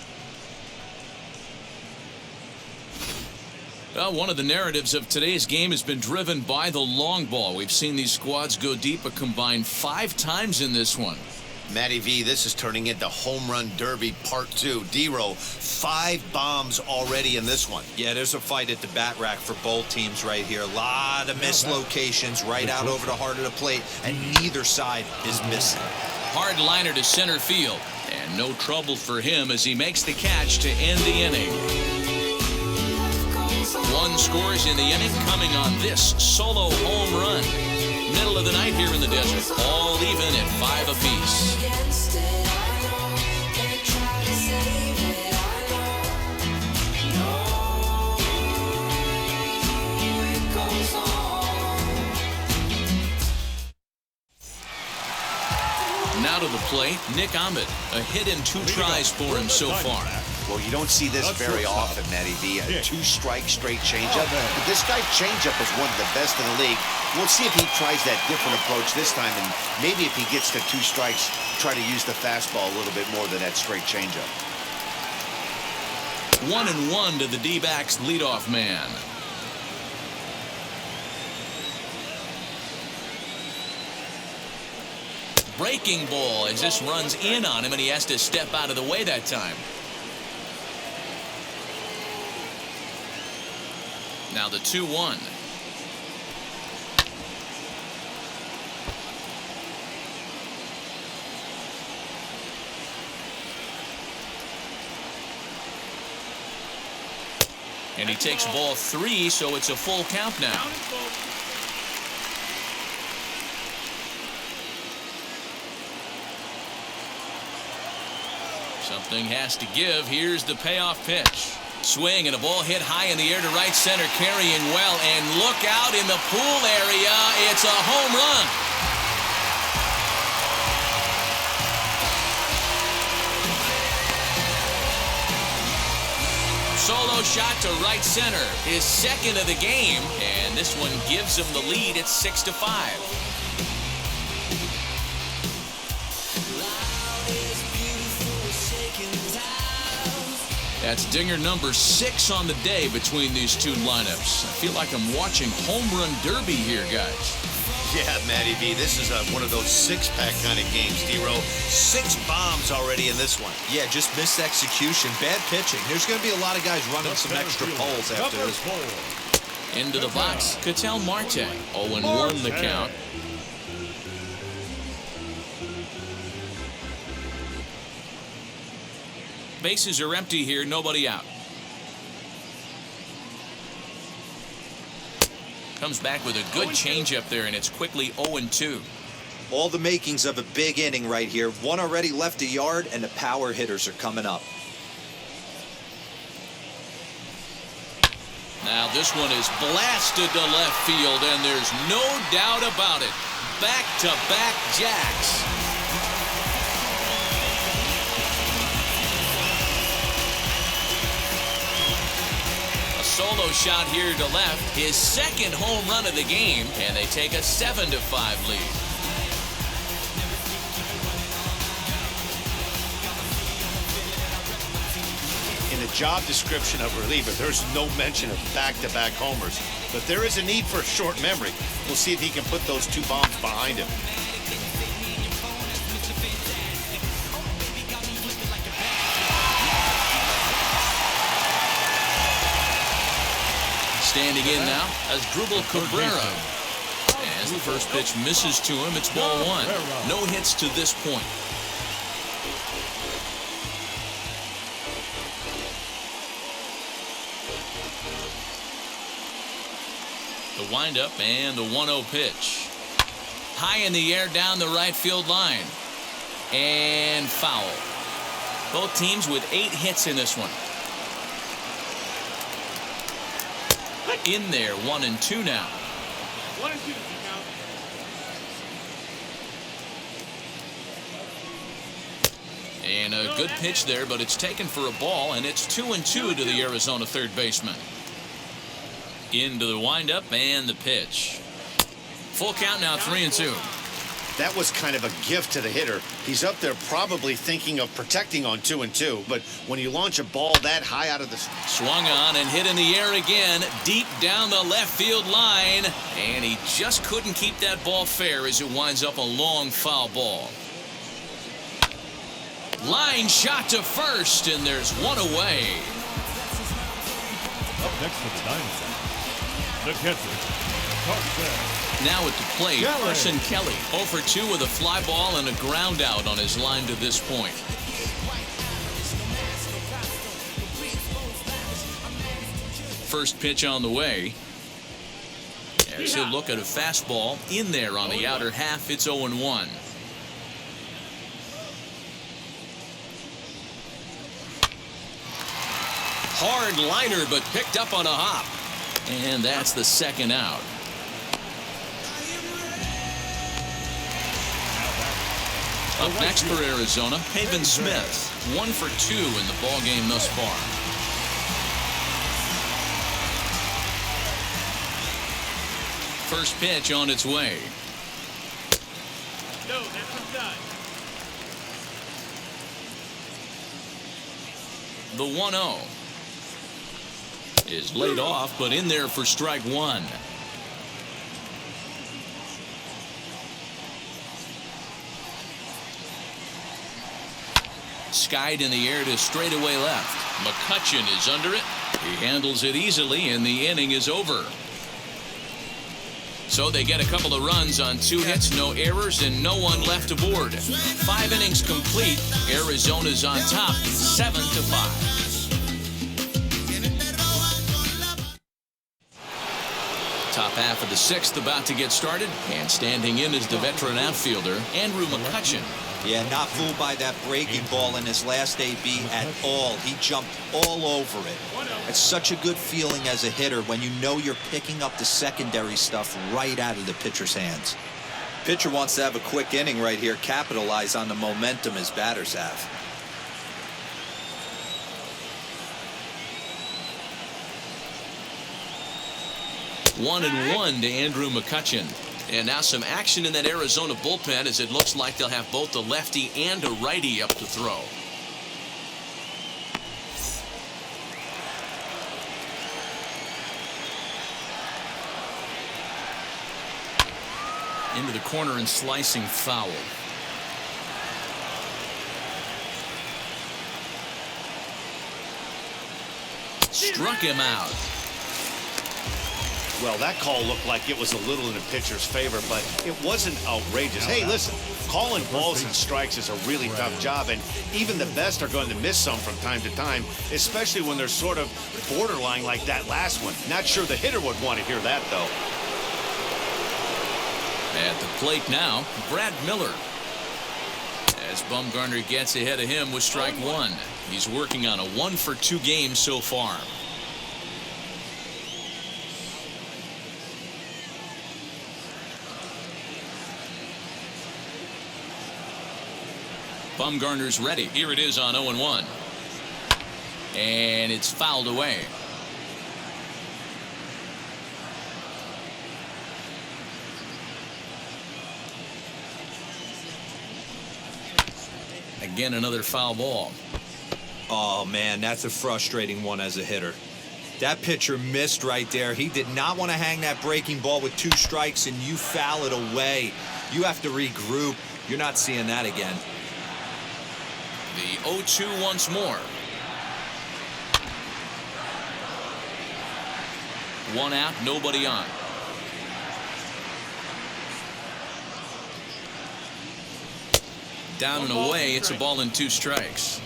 Well, one of the narratives of today's game has been driven by the long ball. We've seen these squads go deep a combined 5 times in this one. Matty V, this is turning into Home Run Derby Part 2. D-Row, 5 bombs already in this one. Yeah, there's a fight at the bat rack for both teams right here. A lot of mislocations right out over the heart of the plate, and neither side is missing. Hard liner to center field, and no trouble for him as he makes the catch to end the inning. 1 scores in the inning, coming on this solo home run. Middle of the night here in the desert, all even at 5 apiece. Now to the plate, Nick Ahmed. A hit and 2 tries for him so far. Well, you don't see this very often, Matty V. A 2-strike straight changeup. But this guy's changeup is one of the best in the league. We'll see if he tries that different approach this time, and maybe if he gets to 2 strikes, try to use the fastball a little bit more than that straight changeup. 1-1 to the D-backs leadoff man. Breaking ball as this runs in on him, and he has to step out of the way that time. Now the 2-1. And he takes ball 3, so it's a full count now. Something has to give. Here's the payoff pitch. Swing and a ball hit high in the air to right center, carrying well, and look out in the pool area. It's a home run. Solo shot to right center, his second of the game, and this one gives him the lead at 6-5. That's dinger number 6 on the day between these two lineups. I feel like I'm watching home run derby here, guys. Yeah, Matty B, this is one of those six-pack kind of games, D-Row. 6 bombs already in this one. Yeah, just missed execution. Bad pitching. There's going to be a lot of guys running some extra poles after this. Into the box, Ketel Marte. 0-1 the count. Bases are empty here, nobody out. Comes back with a good changeup there, and it's quickly 0-2. All the makings of a big inning right here. One already left a yard, and the power hitters are coming up. Now this one is blasted to left field, and there's no doubt about it. Back-to-back jacks. Solo shot here to left, his second home run of the game, and they take a 7-5 lead. In the job description of reliever, there's no mention of back-to-back homers, but there is a need for short memory. We'll see if he can put those 2 bombs behind him. Standing in now as Drupal Cabrera. As the first pitch misses to him, it's ball 1. No hits to this point. The windup and the 1-0 pitch. High in the air down the right field line. And foul. Both teams with 8 hits in this one. In there, 1-2 now. 1-2. And a good pitch there, but it's taken for a ball, and it's 2-2 to the Arizona third baseman. Into the windup and the pitch. Full count now, 3-2. That was kind of a gift to the hitter. He's up there probably thinking of protecting on 2-2, but when you launch a ball that high out of the... Swung on and hit in the air again, deep down the left field line, and he just couldn't keep that ball fair as it winds up a long foul ball. Line shot to first, and there's one away. Up next for the Diamondbacks, the catcher, Now at the plate, Carson Kelly, 0 for 2 with a fly ball and a ground out on his line to this point. First pitch on the way. As he'll look at a fastball in there on the outer half, it's 0-1. Hard liner, but picked up on a hop. And that's the second out. Up next for Arizona, Pavin Smith, 1 for 2 in the ballgame thus far. First pitch on its way. No, that's inside. The 1-0 is laid off, but in there for strike 1. Skied in the air to straightaway left. McCutchen is under it. He handles it easily, and the inning is over. So they get a couple of runs on 2 hits, no errors, and no one left aboard. 5 innings complete. Arizona's on top, 7-5. Top half of the 6th about to get started, and standing in is the veteran outfielder, Andrew McCutchen. Yeah, not fooled by that breaking ball in his last AB at all. He jumped all over it. It's such a good feeling as a hitter when you know you're picking up the secondary stuff right out of the pitcher's hands. Pitcher wants to have a quick inning right here, capitalize on the momentum his batters have. One and one to Andrew McCutchen. And now some action in that Arizona bullpen as it looks like they'll have both a lefty and a righty up to throw. into the corner and slicing foul. Struck him out. Well, that call looked like it was a little in the pitcher's favor, but it wasn't outrageous. Hey, listen, calling balls and strikes is a really tough job, and even the best are going to miss some from time to time, especially when they're sort of borderline like that last one. Not sure the hitter would want to hear that, though. At the plate now, Brad Miller. As Bumgarner gets ahead of him with strike one. He's working on a 1-for-2 game so far. Bumgarner's ready. Here it is on 0-1. And it's fouled away. Again, another foul ball. Oh, man, that's a frustrating one as a hitter. That pitcher missed right there. He did not want to hang that breaking ball with 2 strikes, and you foul it away. You have to regroup. You're not seeing that again. The 0-2 once more. 1 out, nobody on. Down and away, it's a ball and 2 strikes.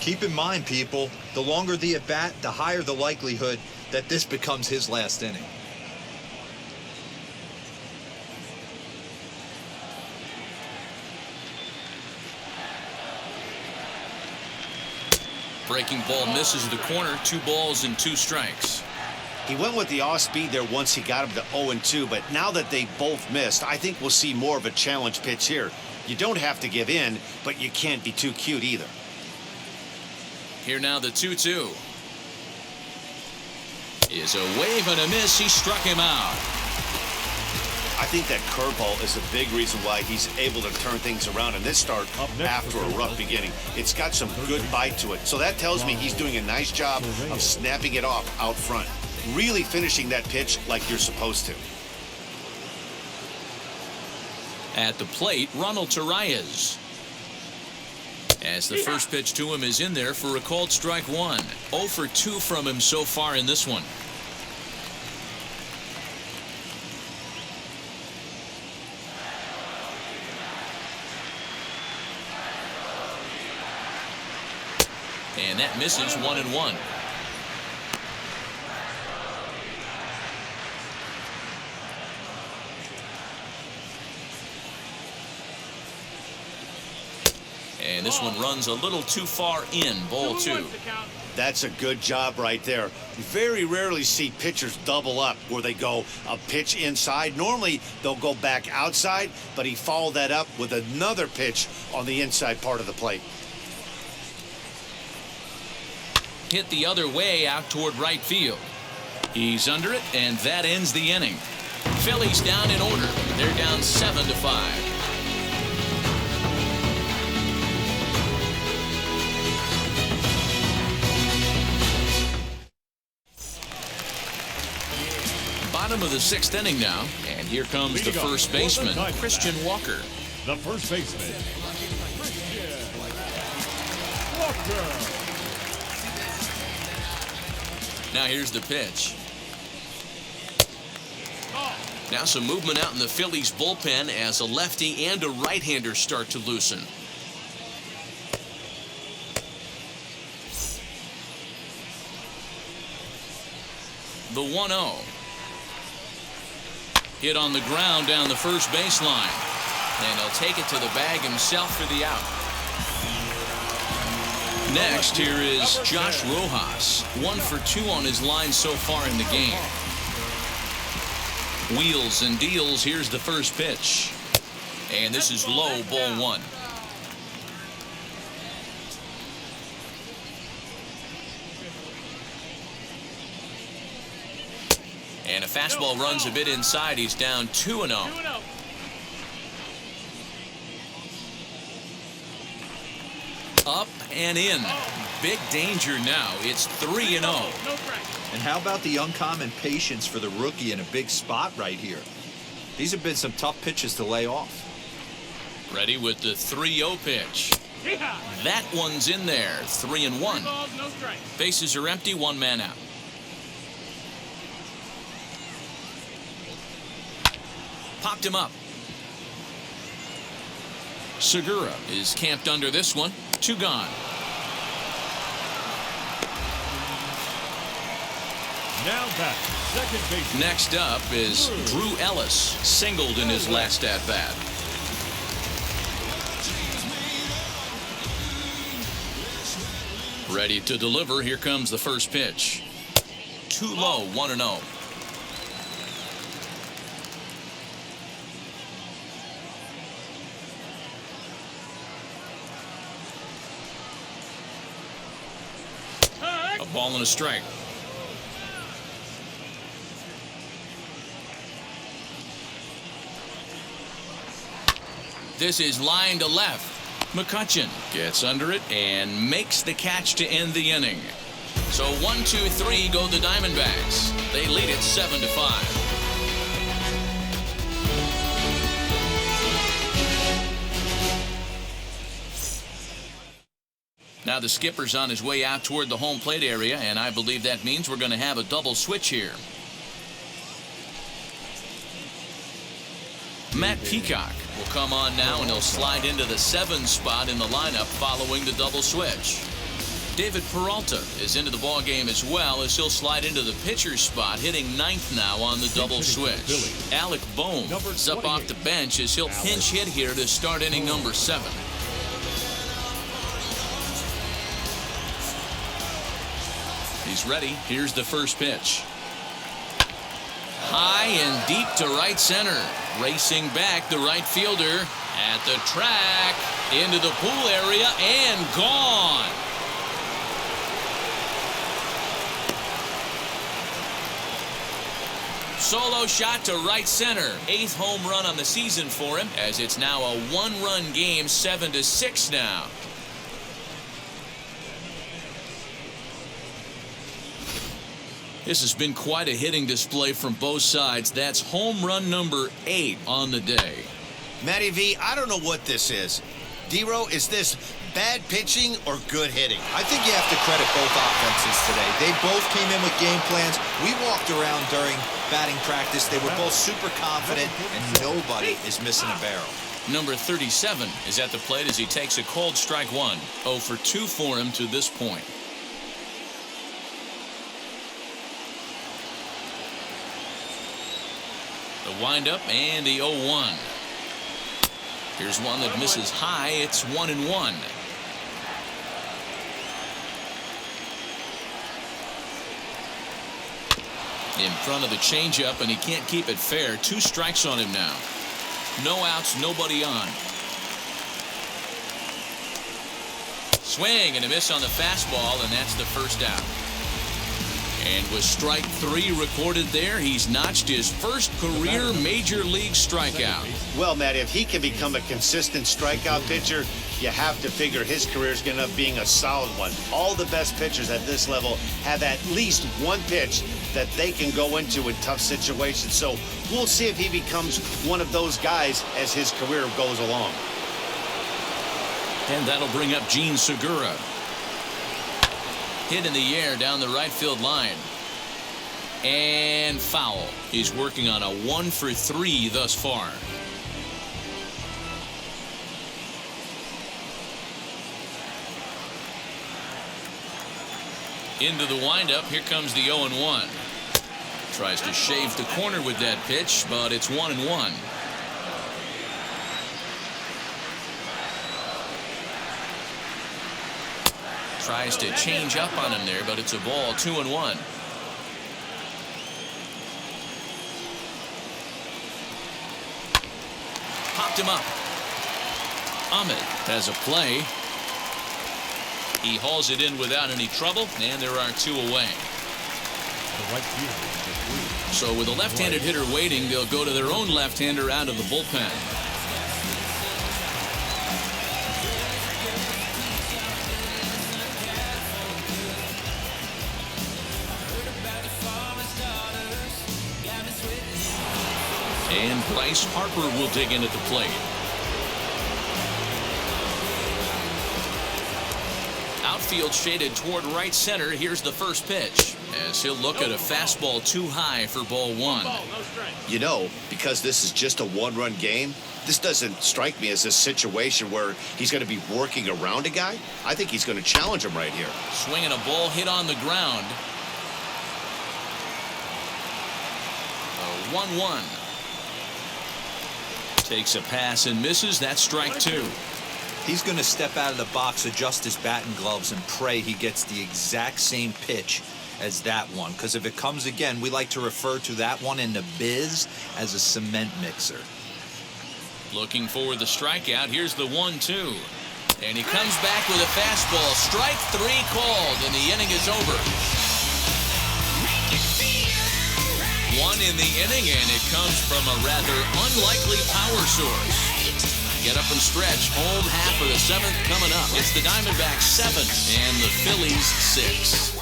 Keep in mind, people, the longer the at-bat, the higher the likelihood that this becomes his last inning. Breaking ball misses the corner. 2 balls and 2 strikes. He went with the off speed there once he got him to 0-2, but now that they both missed, I think we'll see more of a challenge pitch here. You don't have to give in, but you can't be too cute either. Here now the 2-2. Is a wave and a miss. He struck him out. I think that curveball is a big reason why he's able to turn things around in this start after a rough beginning. It's got some good bite to it. So that tells me he's doing a nice job of snapping it off out front. Really finishing that pitch like you're supposed to. At the plate, Ronald Suarez. As the first pitch to him is in there for a called strike 1. 0-for-2 from him so far in this one. And that misses 1-1. And this one runs a little too far in. Ball 2. That's a good job right there. You very rarely see pitchers double up where they go a pitch inside. Normally they'll go back outside, but he followed that up with another pitch on the inside part of the plate. Hit the other way out toward right field. He's under it, and that ends the inning. Phillies down in order. They're down 7-5. Bottom of the 6th inning now, and here comes the first baseman, Christian Walker. The first baseman, Christian Walker. Now here's the pitch. Now some movement out in the Phillies bullpen as a lefty and a right-hander start to loosen. The 1-0. Hit on the ground down the first baseline. And he'll take it to the bag himself for the out. Next, here is Josh Rojas. 1-for-2 on his line so far in the game. Wheels and deals. Here's the first pitch. And this is low, ball 1. And a fastball runs a bit inside. He's down 2-0. Up and in. Big danger now. It's 3-0. And how about the uncommon patience for the rookie in a big spot right here? These have been some tough pitches to lay off. Ready with the 3-0 pitch. That one's in there. 3-1. Balls, no strikes. Bases are empty. 1 man out. Popped him up. Segura is camped under this one. 2 gone. Now back, second base. Next up is Drew Ellis, singled in his last at-bat. Ready to deliver. Here comes the first pitch. Too low. 1-0. A ball and a strike. This is line to left. McCutchen gets under it and makes the catch to end the inning. So 1-2-3 go the Diamondbacks. They lead it 7-5. Now the skipper's on his way out toward the home plate area, and I believe that means we're going to have a double switch here. Matt Peacock will come on now, and he'll slide into the 7 spot in the lineup following the double switch. David Peralta is into the ball game as well, as he'll slide into the pitcher's spot, hitting 9th now on the double switch. Alec Bohm is up off the bench as he'll pinch hit here to start inning number 7. He's ready. Here's the first pitch. High and deep to right center. Racing back, the right fielder at the track, into the pool area, and gone. Solo shot to right center. 8th home run on the season for him, as it's now a 1-run game, 7-6 now. This has been quite a hitting display from both sides. That's home run number 8 on the day. Matty V, I don't know what this is. D-Row, is this bad pitching or good hitting? I think you have to credit both offenses today. They both came in with game plans. We walked around during batting practice. They were both super confident, and nobody is missing a barrel. Number 37 is at the plate as he takes a cold strike 1. 0 for 2 for him to this point. The windup and the 0-1. Here's one that misses high. It's 1-1. In front of the changeup, and he can't keep it fair. 2 strikes on him now. No outs, nobody on. Swing and a miss on the fastball, and that's the first out. And with strike 3 recorded there, he's notched his first career major league strikeout. Well, Matt, if he can become a consistent strikeout pitcher, you have to figure his career is going to end up being a solid one. All the best pitchers at this level have at least one pitch that they can go into in tough situations. So we'll see if he becomes one of those guys as his career goes along. And that'll bring up Gene Segura. Hit in the air down the right field line. And foul. He's working on a 1 for 3 thus far. Into the windup. Here comes the 0-1. Tries to shave the corner with that pitch, but it's 1-1. Tries to change up on him there, but it's a ball. 2-1. Popped him up. Ahmed has a play. He hauls it in without any trouble, and there are 2 away. So with a left-handed hitter waiting, they'll go to their own left-hander out of the bullpen. And Bryce Harper will dig in at the plate. Outfield shaded toward right center. Here's the first pitch as he'll look at a fastball too high for ball one. You know, because this is just a one-run game, this doesn't strike me as a situation where he's going to be working around a guy. I think he's going to challenge him right here. Swinging a ball hit on the ground. 1-1. Takes a pass and misses. That's strike two. He's going to step out of the box, adjust his batting gloves, and pray he gets the exact same pitch as that one. Because if it comes again, we like to refer to that one in the biz as a cement mixer. Looking for the strikeout. Here's the 1-2. And he comes back with a fastball. Strike three called, and the inning is over. One in the inning, and it comes from a rather unlikely power source. Get up and stretch. Home half of the seventh coming up. It's the Diamondbacks 7 and the Phillies 6.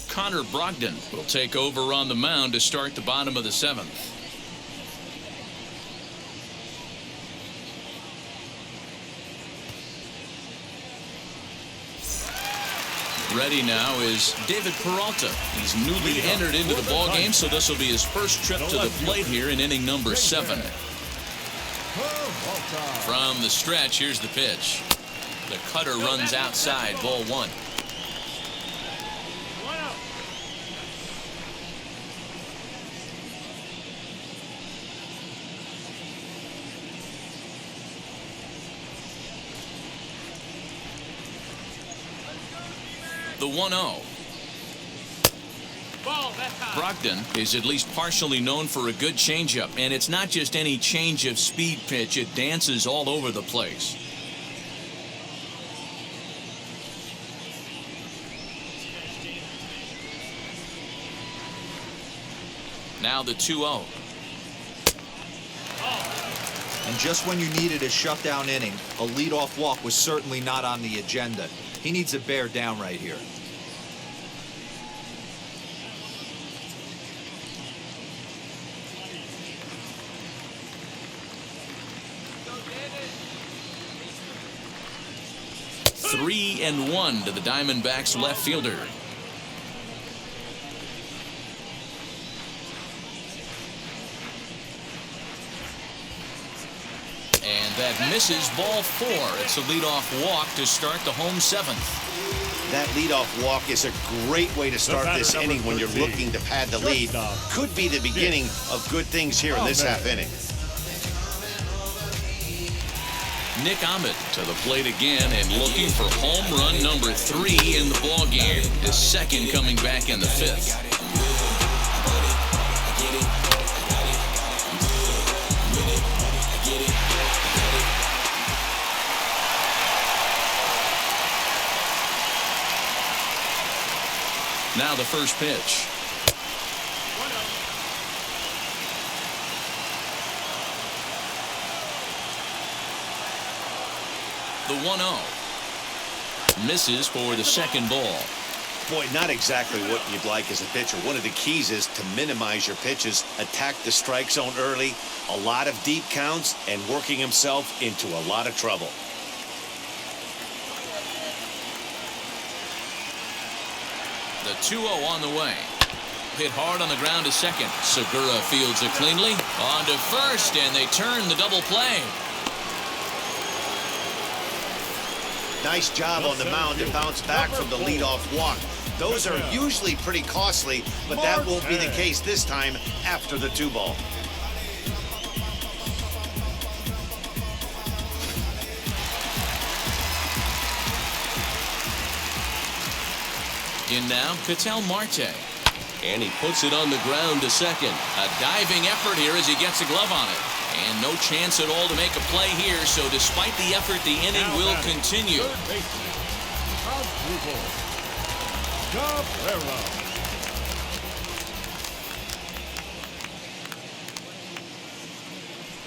Connor Brogdon will take over on the mound to start the bottom of the seventh. Ready now is David Peralta. He's newly entered into the ball game, so this will be his first trip to the plate here in inning number 7. From the stretch, here's the pitch. The cutter runs outside, ball one. The 1-0. Brogdon is at least partially known for a good changeup, and it's not just any change of speed pitch. It dances all over the place. Now the 2-0. And just when you needed a shutdown inning, a leadoff walk was certainly not on the agenda. He needs to bear down right here. Three and 1 to the Diamondbacks left fielder. And that misses, ball 4. It's a leadoff walk to start the home 7th. That leadoff walk is a great way to start this inning when you're looking to pad the lead. Could be the beginning of good things here in this half inning. Nick Ahmed to the plate again and looking for home run number 3 in the ball game. His second coming back in the 5th. Now the first pitch. The 1-0. Misses for the second ball. Boy, not exactly what you'd like as a pitcher. One of the keys is to minimize your pitches, attack the strike zone early, a lot of deep counts, and working himself into a lot of trouble. The 2-0 on the way. Hit hard on the ground to second. Segura fields it cleanly. On to first, and they turn the double play. Nice job on the mound to bounce back from the leadoff walk. Those are usually pretty costly, but that won't be the case this time after the 2-ball. In now, Ketel Marte. And he puts it on the ground to second. A diving effort here as he gets a glove on it. And no chance at all to make a play here, so despite the effort, the inning will continue.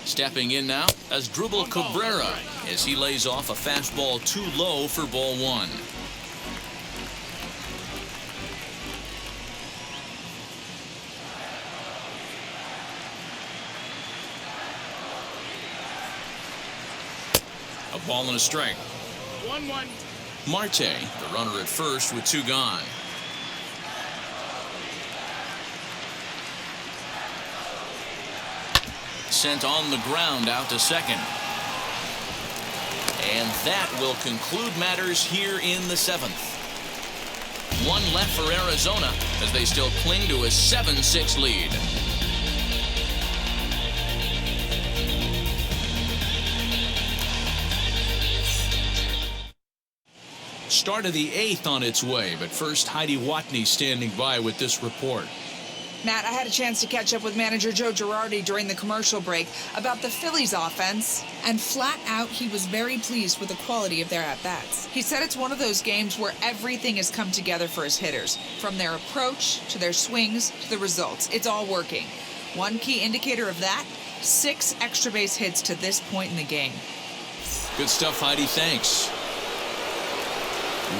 Stepping in now as Asdrubal Cabrera as he lays off a fastball too low for ball 1. A ball and a strike. 1-1. Marte, the runner at first with 2 gone. Sent on the ground out to second. And that will conclude matters here in the 7th. 1 left for Arizona as they still cling to a 7-6 lead. Start of the 8th on its way, but first Heidi Watney standing by with this report. Matt, I had a chance to catch up with manager Joe Girardi during the commercial break about the Phillies offense, and flat out he was very pleased with the quality of their at-bats. He said it's one of those games where everything has come together for his hitters, from their approach to their swings to the results. It's all working. One key indicator of that, 6 extra base hits to this point in the game. Good stuff, Heidi. Thanks.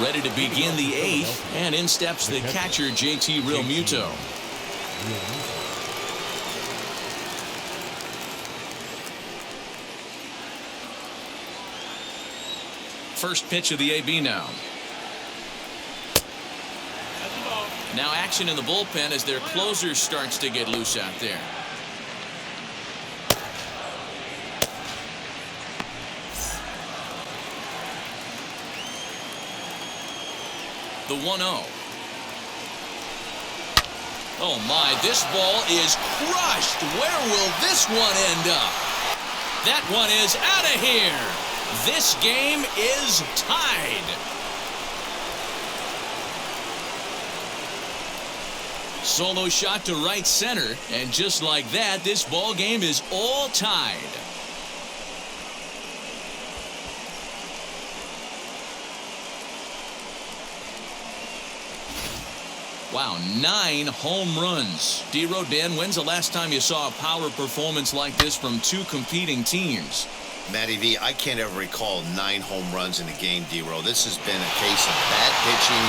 Ready to begin the 8th, and in steps the catcher, JT Realmuto. First pitch of the AB now. Now action in the bullpen as their closer starts to get loose out there. The 1-0. Oh my, this ball is crushed. Where will this one end up? That one is out of here. This game is tied. Solo shot to right center, and just like that, this ball game is all tied. Wow, 9 home runs. D-Row, Dan, when's the last time you saw a power performance like this from 2 competing teams? Matty V, I can't ever recall 9 home runs in a game, D-Row. This has been a case of bad pitching,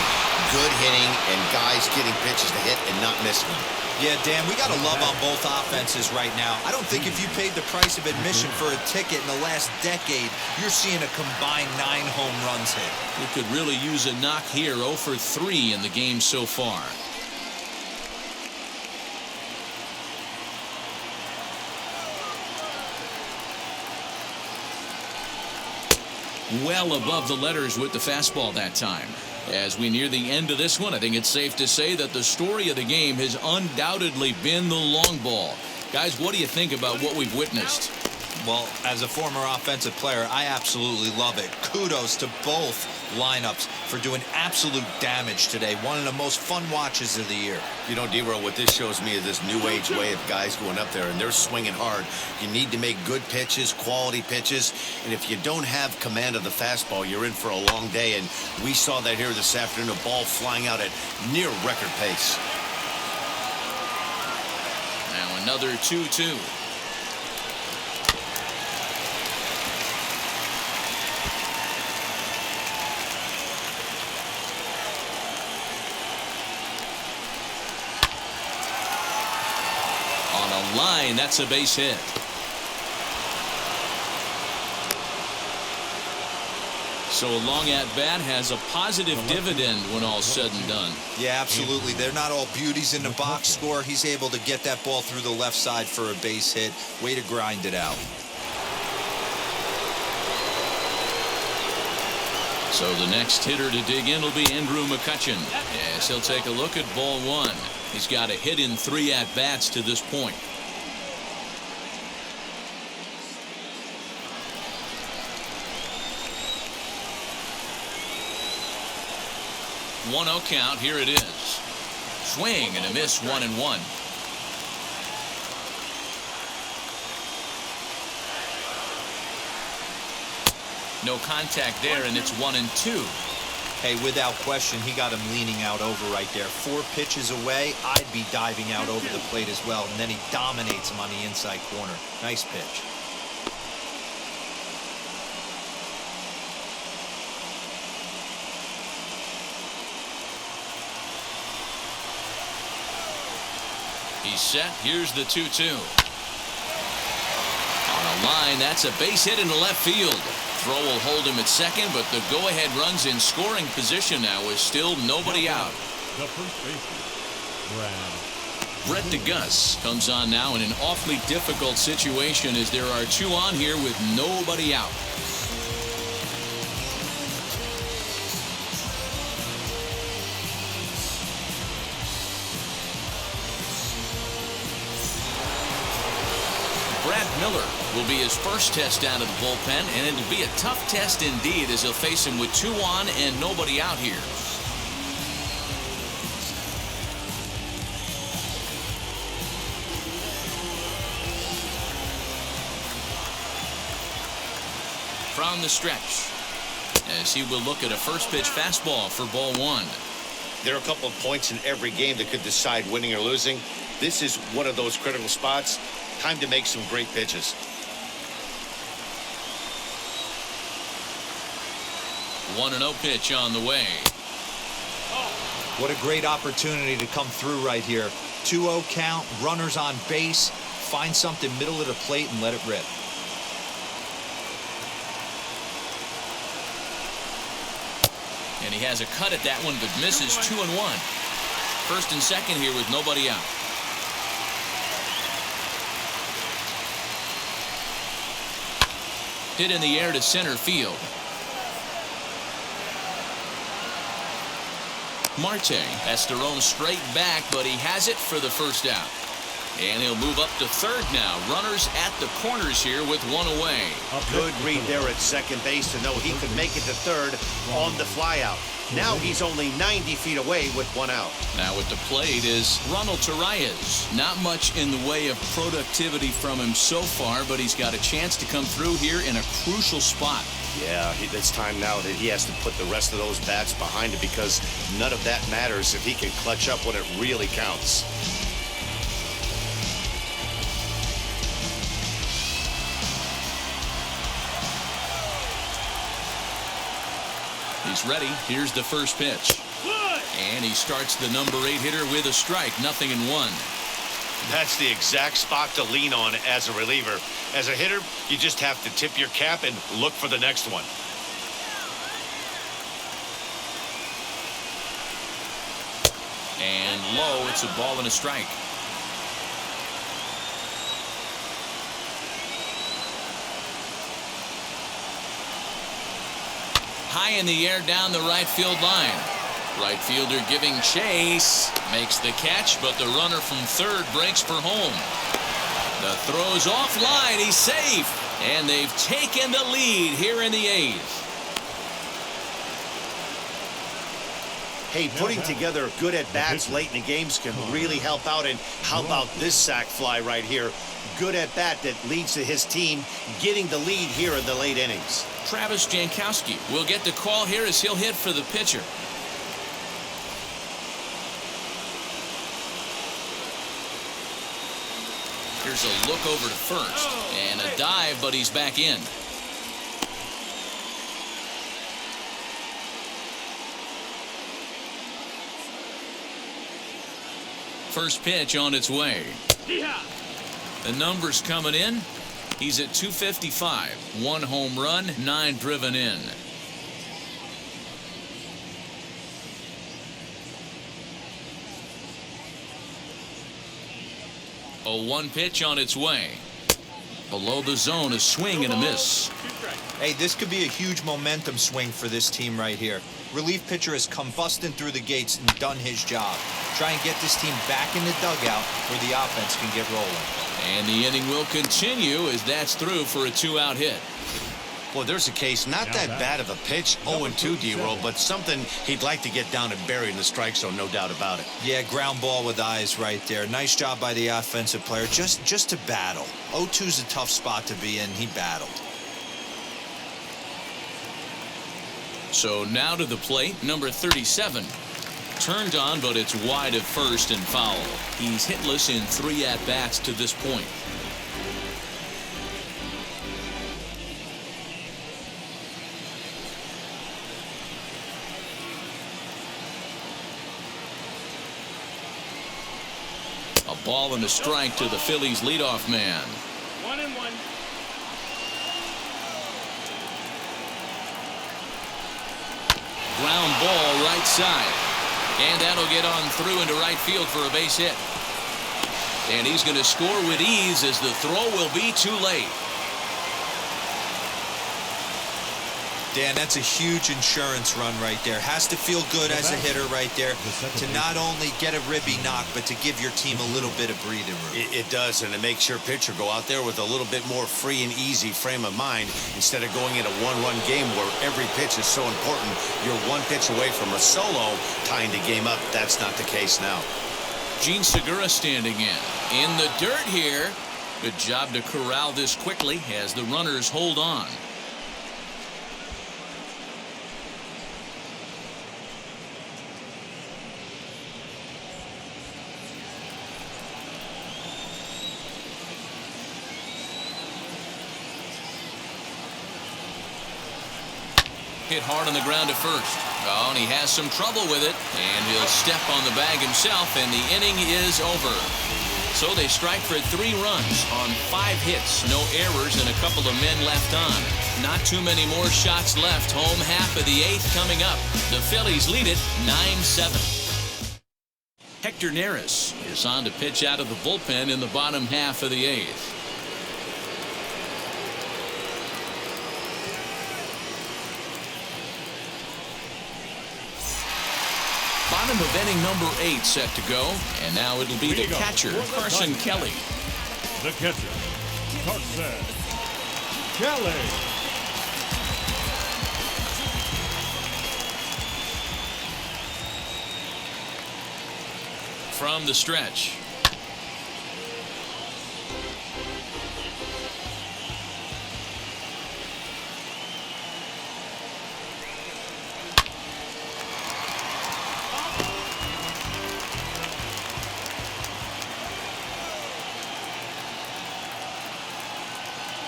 good hitting, and guys getting pitches to hit and not missing them. Yeah, Dan, we got to love on both offenses right now. I don't think if you paid the price of admission for a ticket in the last decade, you're seeing a combined 9 home runs hit. We could really use a knock here. 0 for 3 in the game so far. Well above the letters with the fastball that time. As we near the end of this one, I think it's safe to say that the story of the game has undoubtedly been the long ball. Guys, what do you think about what we've witnessed? Well, as a former offensive player, I absolutely love it. Kudos to both lineups for doing absolute damage today. One of the most fun watches of the year. You know, D-Row, what this shows me is this new age way of guys going up there, and they're swinging hard. You need to make good pitches, quality pitches, and if you don't have command of the fastball, you're in for a long day, and we saw that here this afternoon, a ball flying out at near record pace. Now another 2-2. Line, that's a base hit. So a long at bat has a positive dividend when all's said and done. Yeah, absolutely. They're not all beauties in the box score. He's able to get that ball through the left side for a base hit. Way to grind it out. So the next hitter to dig in will be Andrew McCutchen. Yes, he'll take a look at ball 1. He's got a hit in 3 at-bats to this point. 1-0 count. Here it is. Swing and a miss. 1-1. No contact there, and it's 1-2. Hey, without question, he got him leaning out over right there. 4 pitches away, I'd be diving out over the plate as well, and then he dominates him on the inside corner. Nice pitch. He's set. Here's the 2-2. On a line, that's a base hit in the left field. Throw will hold him at second, but the go-ahead run's in scoring position now with still nobody out. The first baseman, Brett DeGus comes on now in an awfully difficult situation as there are two on here with nobody out. Brad Miller will be his first test out of the bullpen, and it'll be a tough test indeed as he'll face him with two on and nobody out here. From the stretch, as he will look at a first pitch fastball for ball one. There are a couple of points in every game that could decide winning or losing. This is one of those critical spots. Time to make some great pitches. 1-0 pitch on the way. What a great opportunity to come through right here. 2-0 count, runners on base. Find something middle of the plate and let it rip. And he has a cut at that one, but misses 2-1. First and second here with nobody out. Hit in the air to center field. Marte has to roam straight back, but he has it for the first out. And he'll move up to third now. Runners at the corners here with one away. Good read there at second base to know he could make it to third on the flyout. Now he's only 90 feet away with one out. Now at the plate is Ronald Suarez. Not much in the way of productivity from him so far, but he's got a chance to come through here in a crucial spot. Yeah, it's time now that he has to put the rest of those bats behind it, because none of that matters if he can clutch up when it really counts. He's ready. Here's the first pitch. And he starts the number 8 hitter with a strike. 0-1. That's the exact spot to lean on as a reliever. As a hitter, you just have to tip your cap and look for the next one. And low, it's a ball and a strike. High in the air down the right field line. Right fielder giving chase. Makes the catch, but the runner from third breaks for home. The throw's offline. He's safe. And they've taken the lead here in the 8th. Hey, putting together good at-bats late in the games can really help out. And how about this sac fly right here? Good at-bat that leads to his team getting the lead here in the late innings. Travis Jankowski will get the call here as he'll hit for the pitcher. Here's a look over to first. And a dive, but he's back in. First pitch on its way. The numbers coming in. He's at 255. 1 home run, 9 driven in. A 1 pitch on its way. Below the zone, a swing and a miss. Hey, this could be a huge momentum swing for this team right here. Relief pitcher has come busting through the gates and done his job. Try and get this team back in the dugout where the offense can get rolling. And the inning will continue as that's through for a 2-out hit. Well, there's a case, not that bad of a pitch, 0-2 D-roll, but something he'd like to get down and bury in the strike zone, no doubt about it. Yeah, ground ball with eyes right there. Nice job by the offensive player, just to battle. 0-2's a tough spot to be in. He battled. So now to the plate, number 37. Turned on, but it's wide at first and foul. He's hitless in 3 at-bats to this point. A ball and a strike to the Phillies leadoff man. 1-1. ground ball right side. And that'll get on through into right field for a base hit. And he's going to score with ease as the throw will be too late. Dan, that's a huge insurance run right there. Has to feel good as a hitter right there to not only get a ribby knock, but to give your team a little bit of breathing room. It does, and it makes your pitcher go out there with a little bit more free and easy frame of mind instead of going in a one-run game where every pitch is so important. You're one pitch away from a solo tying the game up. That's not the case now. Gene Segura standing in the dirt here. Good job to corral this quickly as the runners hold on. Hit hard on the ground to first. Oh, and he has some trouble with it, and he'll step on the bag himself, and the inning is over. So they strike for 3 runs on 5 hits, no errors, and a couple of men left on. Not too many more shots left. Home half of the 8th coming up. The Phillies lead it 9-7. Hector Neris is on to pitch out of the bullpen in the bottom half of the 8th. Bottom of inning number 8 set to go, and now it'll be the catcher, Carson Kelly. The catcher, Carson Kelly. From the stretch.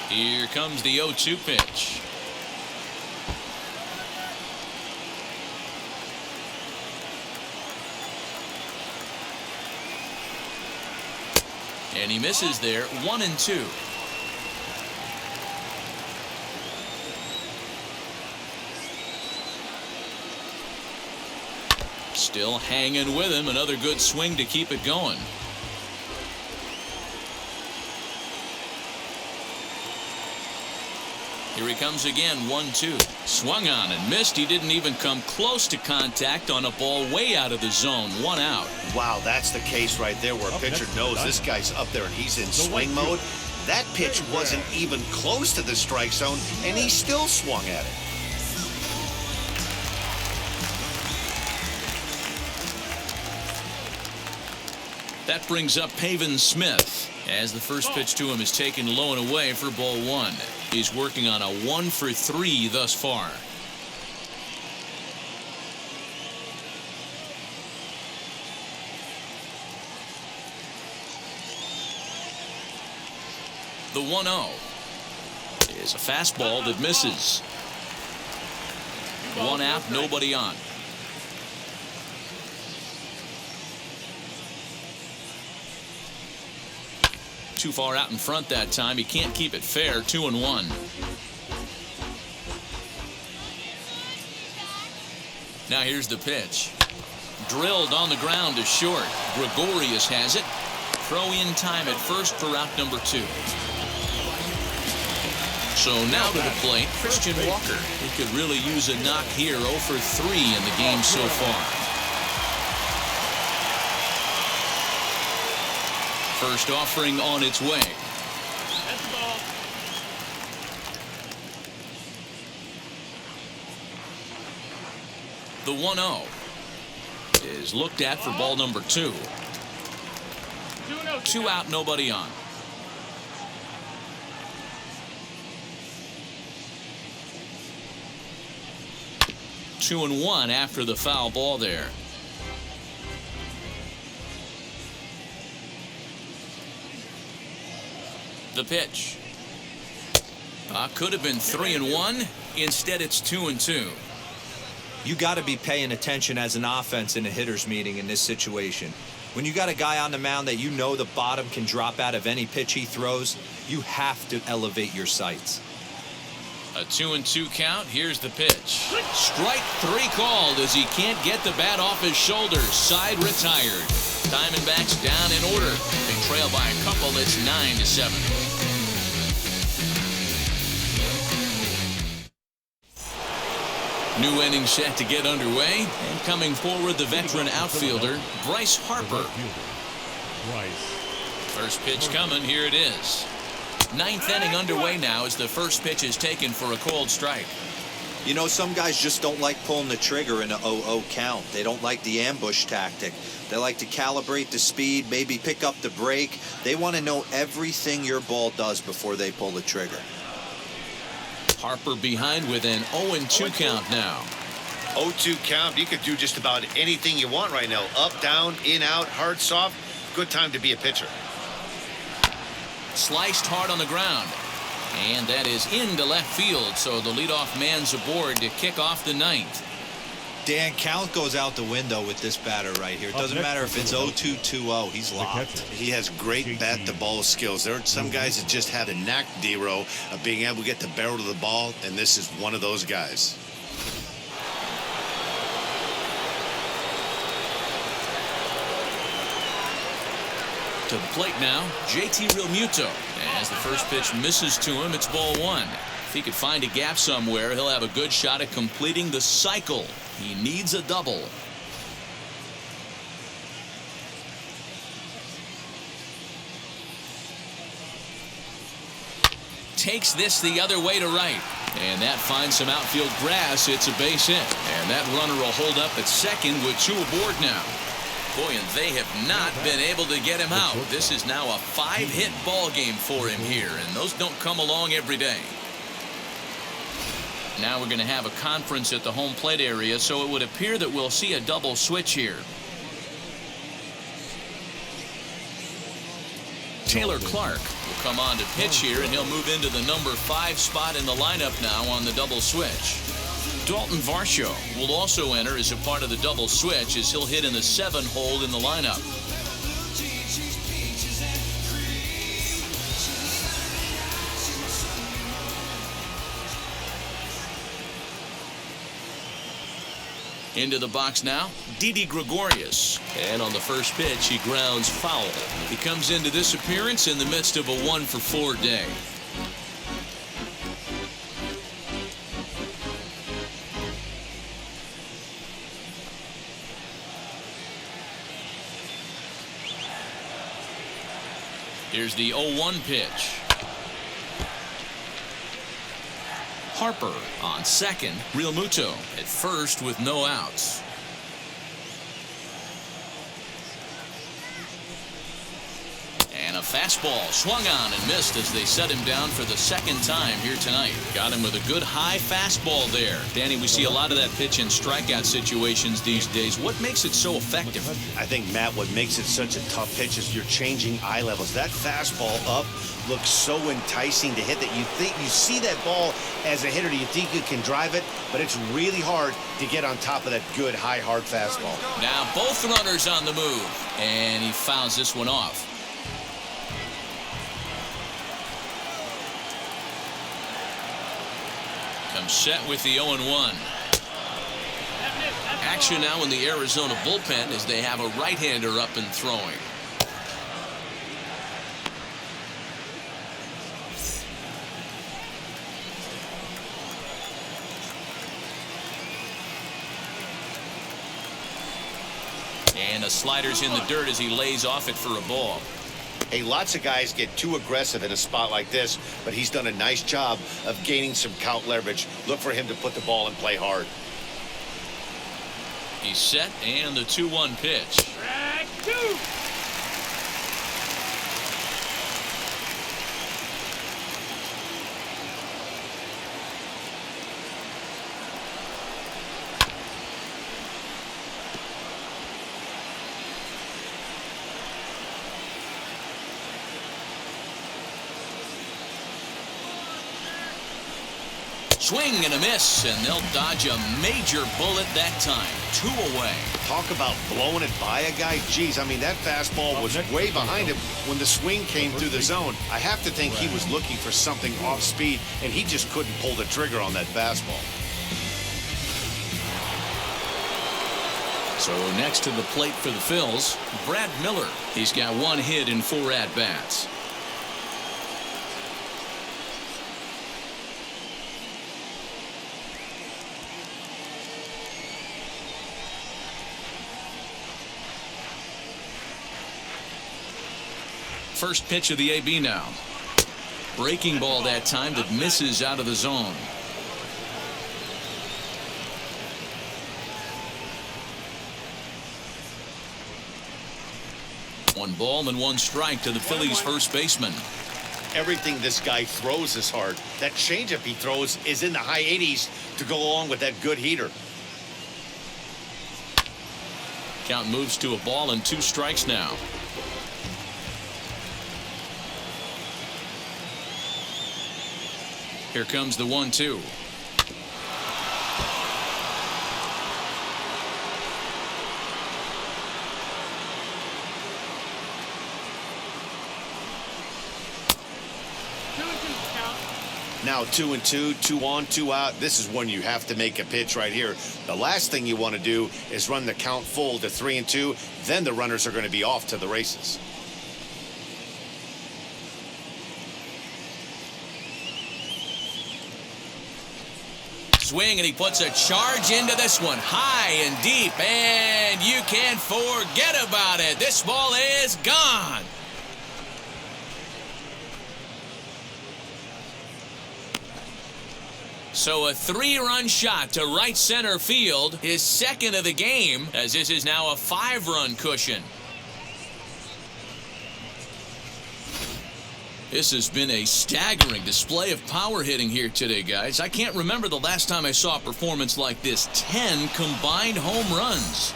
Here comes the 0-2 pitch. And he misses there. 1-2. Still hanging with him. Another good swing to keep it going. Here he comes again. 1-2. Swung on and missed. He didn't even come close to contact on a ball way out of the zone. 1 out. Wow, that's the case right there where a pitcher knows this guy's up there and he's in swing mode. That pitch wasn't even close to the strike zone, and he still swung at it. That brings up Pavin Smith as the first pitch to him is taken low and away for ball 1. He's working on a 1 for 3 thus far. The 1-0 is a fastball that misses. 1 out, nobody on. Too far out in front that time. He can't keep it fair. 2-1. Now here's the pitch. Drilled on the ground to short. Gregorius has it. Throw in time at first for out number 2. So now to the plate, Christian Walker. He could really use a knock here. 0 for 3 in the game so far. First offering on its way. That's the ball. The 1-0 is looked at for ball number 2. 2 out, nobody on. Two and 1 after the foul ball there. The pitch. Could have been 3-1. Instead, it's 2-2. You got to be paying attention as an offense in a hitter's meeting in this situation. When you got a guy on the mound that you know the bottom can drop out of any pitch he throws, you have to elevate your sights. A 2-2 count. Here's the pitch. Strike 3 called as he can't get the bat off his shoulders. Side retired. Diamondbacks down in order. They trail by a couple. It's 9-7. New inning set to get underway. And coming forward, the veteran outfielder, Bryce Harper. First pitch coming. Here it is. 9th inning underway now as the first pitch is taken for a called strike. You know, some guys just don't like pulling the trigger in a 0-0 count. They don't like the ambush tactic. They like to calibrate the speed, maybe pick up the brake. They want to know everything your ball does before they pull the trigger. Harper behind with an 0-2 count now. 0-2 count. You could do just about anything you want right now. Up, down, in, out, hard, soft. Good time to be a pitcher. Sliced hard on the ground. And that is into left field, so the leadoff man's aboard to kick off the 9th. Dan, count goes out the window with this batter right here. It doesn't matter if it's 0-2, 2-0. He's locked. He has great bat-to-ball skills. There are some guys that just have the knack, D-Row, of being able to get the barrel to the ball, and this is one of those guys. To the plate now, JT Realmuto. As the first pitch misses to him, it's ball 1. If he could find a gap somewhere, he'll have a good shot at completing the cycle. He needs a double. Takes this the other way to right. And that finds some outfield grass. It's a base hit. And that runner will hold up at second with 2 aboard now. Boy, and they have not been able to get him out. This is now a 5-hit ball game for him here, and those don't come along every day. Now we're going to have a conference at the home plate area, so it would appear that we'll see a double switch here. Taylor Clark will come on to pitch here, and he'll move into the number 5 spot in the lineup now on the double switch. Dalton Varsho will also enter as a part of the double switch as he'll hit in the 7 hole in the lineup. Into the box now, Didi Gregorius. And on the first pitch, he grounds foul. He comes into this appearance in the midst of a 1-for-4 day. Here's the 0-1 pitch. Harper on second. Realmuto at first with no outs. And a fastball swung on and missed as they set him down for the 2nd time here tonight. Got him with a good high fastball there. Danny, we see a lot of that pitch in strikeout situations these days. What makes it so effective? I think, Matt, what makes it such a tough pitch is you're changing eye levels. That fastball up looks so enticing to hit that you think you see that ball as a hitter. You think you can drive it, but it's really hard to get on top of that good high hard fastball. Now both runners on the move, and he fouls this one off. Comes set with the 0-1. Action now in the Arizona bullpen as they have a right-hander up and throwing. And a slider's in the dirt as he lays off it for a ball. Hey, lots of guys get too aggressive in a spot like this, but he's done a nice job of gaining some count leverage. Look for him to put the ball and play hard. He's set, and the 2-1 pitch. Track 2. Swing and a miss, and they'll dodge a major bullet that time. 2 away. Talk about blowing it by a guy. Geez, I mean, that fastball was way behind him when the swing came through the zone. I have to think he was looking for something off speed, and he just couldn't pull the trigger on that fastball. So next to the plate for the Phils, Brad Miller. He's got 1 hit in 4 at-bats. First pitch of the AB now. Breaking ball that time that misses out of the zone. One ball and 1 strike to the Phillies first baseman. Everything this guy throws is hard. That changeup he throws is in the high 80s to go along with that good heater. Count moves to a ball and 2 strikes now. Here comes the 1-2. Now 2-2, 2 on, 2 out. This is when you have to make a pitch right here. The last thing you want to do is run the count full to 3-2. Then the runners are going to be off to the races. Swing, and he puts a charge into this one, high and deep, and you can't forget about it. This ball is gone. So a 3-run shot to right center field, his second of the game, as this is now a 5-run cushion. This has been a staggering display of power hitting here today, guys. I can't remember the last time I saw a performance like this. 10 combined home runs.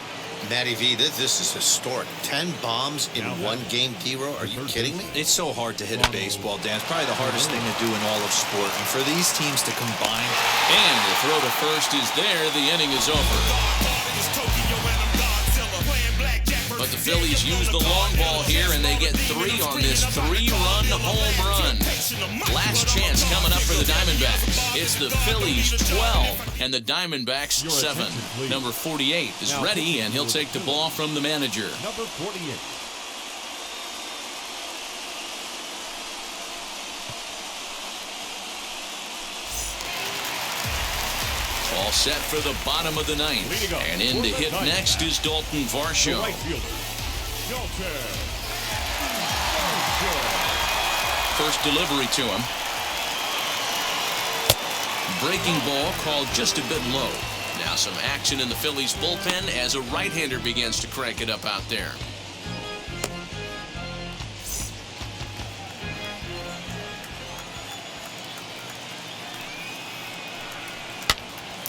Matty V, this is historic. 10 bombs in 1 game, D-Row. Are you kidding me? It's so hard to hit a baseball, Dan. It's probably the hardest thing to do in all of sport. And for these teams to combine. And the throw to first is there. The inning is over. But the Phillies use the long ball here, and they get 3 on this 3-run home run. Last chance coming up for the Diamondbacks. It's the Phillies 12 and the Diamondbacks 7. Number 48 is ready, and he'll take the ball from the manager. Number 48. All set for the bottom of the 9th. And in to hit next is Dalton Varsho. First delivery to him. Breaking ball called just a bit low. Now some action in the Phillies bullpen as a right-hander begins to crank it up out there.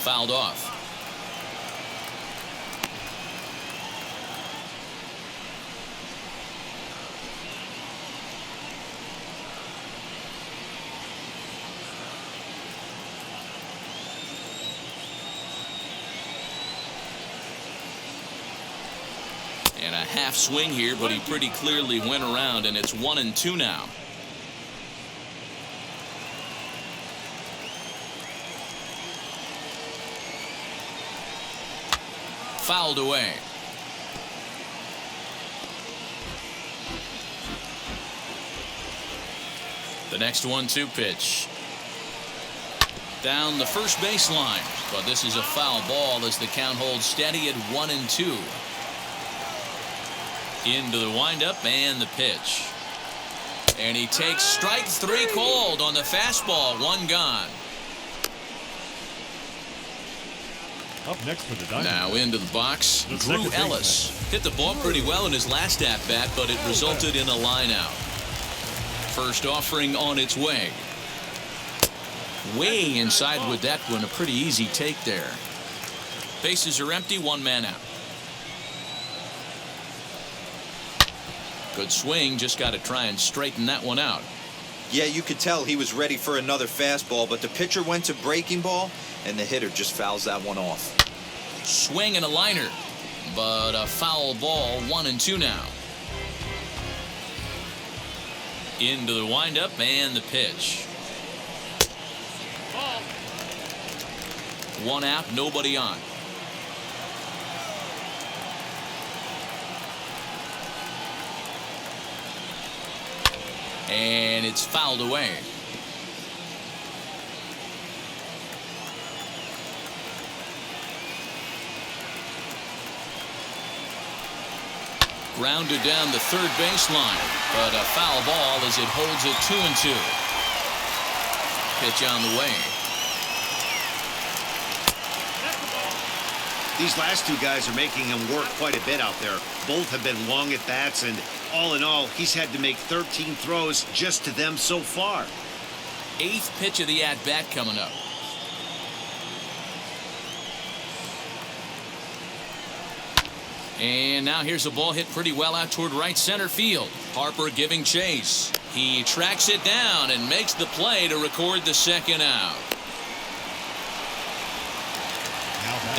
Fouled off. And a half swing here, but he pretty clearly went around, and it's 1-2 now. Fouled away. The next 1-2 pitch. Down the first baseline, but this is a foul ball as the count holds steady at 1-2. Into the windup and the pitch. And he takes strike 3 called on the fastball. 1 gone. Up next for the Diamondbacks. Now into the box, Drew Ellis. Hit the ball pretty well in his last at-bat, but it resulted in a line-out. First offering on its way. Way inside with that one. A pretty easy take there. Bases are empty, 1 man out. Good swing, just got to try and straighten that one out. Yeah, you could tell he was ready for another fastball, but the pitcher went to breaking ball, and the hitter just fouls that one off. Swing and a liner, but a foul ball. 1-2 now. Into the windup and the pitch. Ball. 1 out, nobody on. And it's fouled away. Grounded down the third baseline, but a foul ball as it holds it 2-2. Pitch on the way. These last two guys are making him work quite a bit out there. Both have been long at bats, and all in all, he's had to make 13 throws just to them so far. 8th pitch of the at-bat coming up. And now here's a ball hit pretty well out toward right center field. Harper giving chase. He tracks it down and makes the play to record the second out.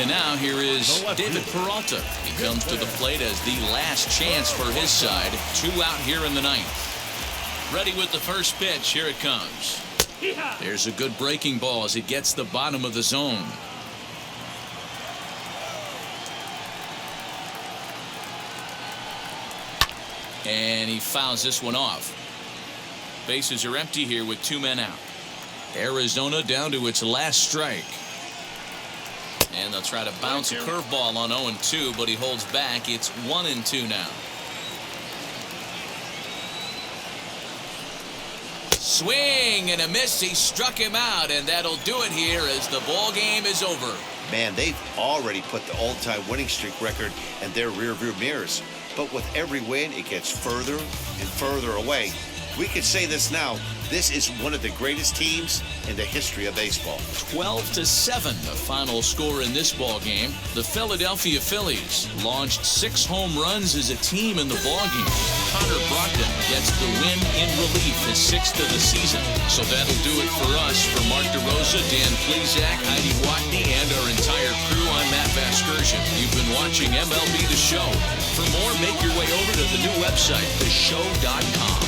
And now here is David Peralta. He comes to the plate as the last chance for his side. 2 out here in the 9th. Ready with the first pitch. Here it comes. There's a good breaking ball as it gets the bottom of the zone. And he fouls this one off. Bases are empty here with 2 men out. Arizona down to its last strike. And they'll try to bounce a curveball on 0-2, but he holds back. It's 1-2 now. Swing and a miss. He struck him out, and that'll do it here as the ball game is over. Man, they've already put the all-time winning streak record in their rearview mirrors. But with every win, it gets further and further away. We could say this now. This is one of the greatest teams in the history of baseball. 12-7, the final score in this ball game. The Philadelphia Phillies launched 6 home runs as a team in the ball game. Connor Brogdon gets the win in relief, his 6th of the season. So that'll do it for us. For Mark DeRosa, Dan Plesac, Heidi Watney, and our entire crew, I'm Matt Vasgersian. You've been watching MLB The Show. For more, make your way over to the new website, theshow.com.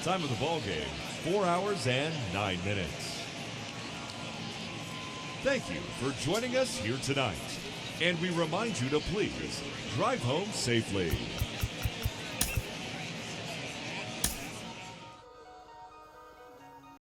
Time of the ball game, 4 hours and 9 minutes. Thank you for joining us here tonight. And we remind you to please drive home safely.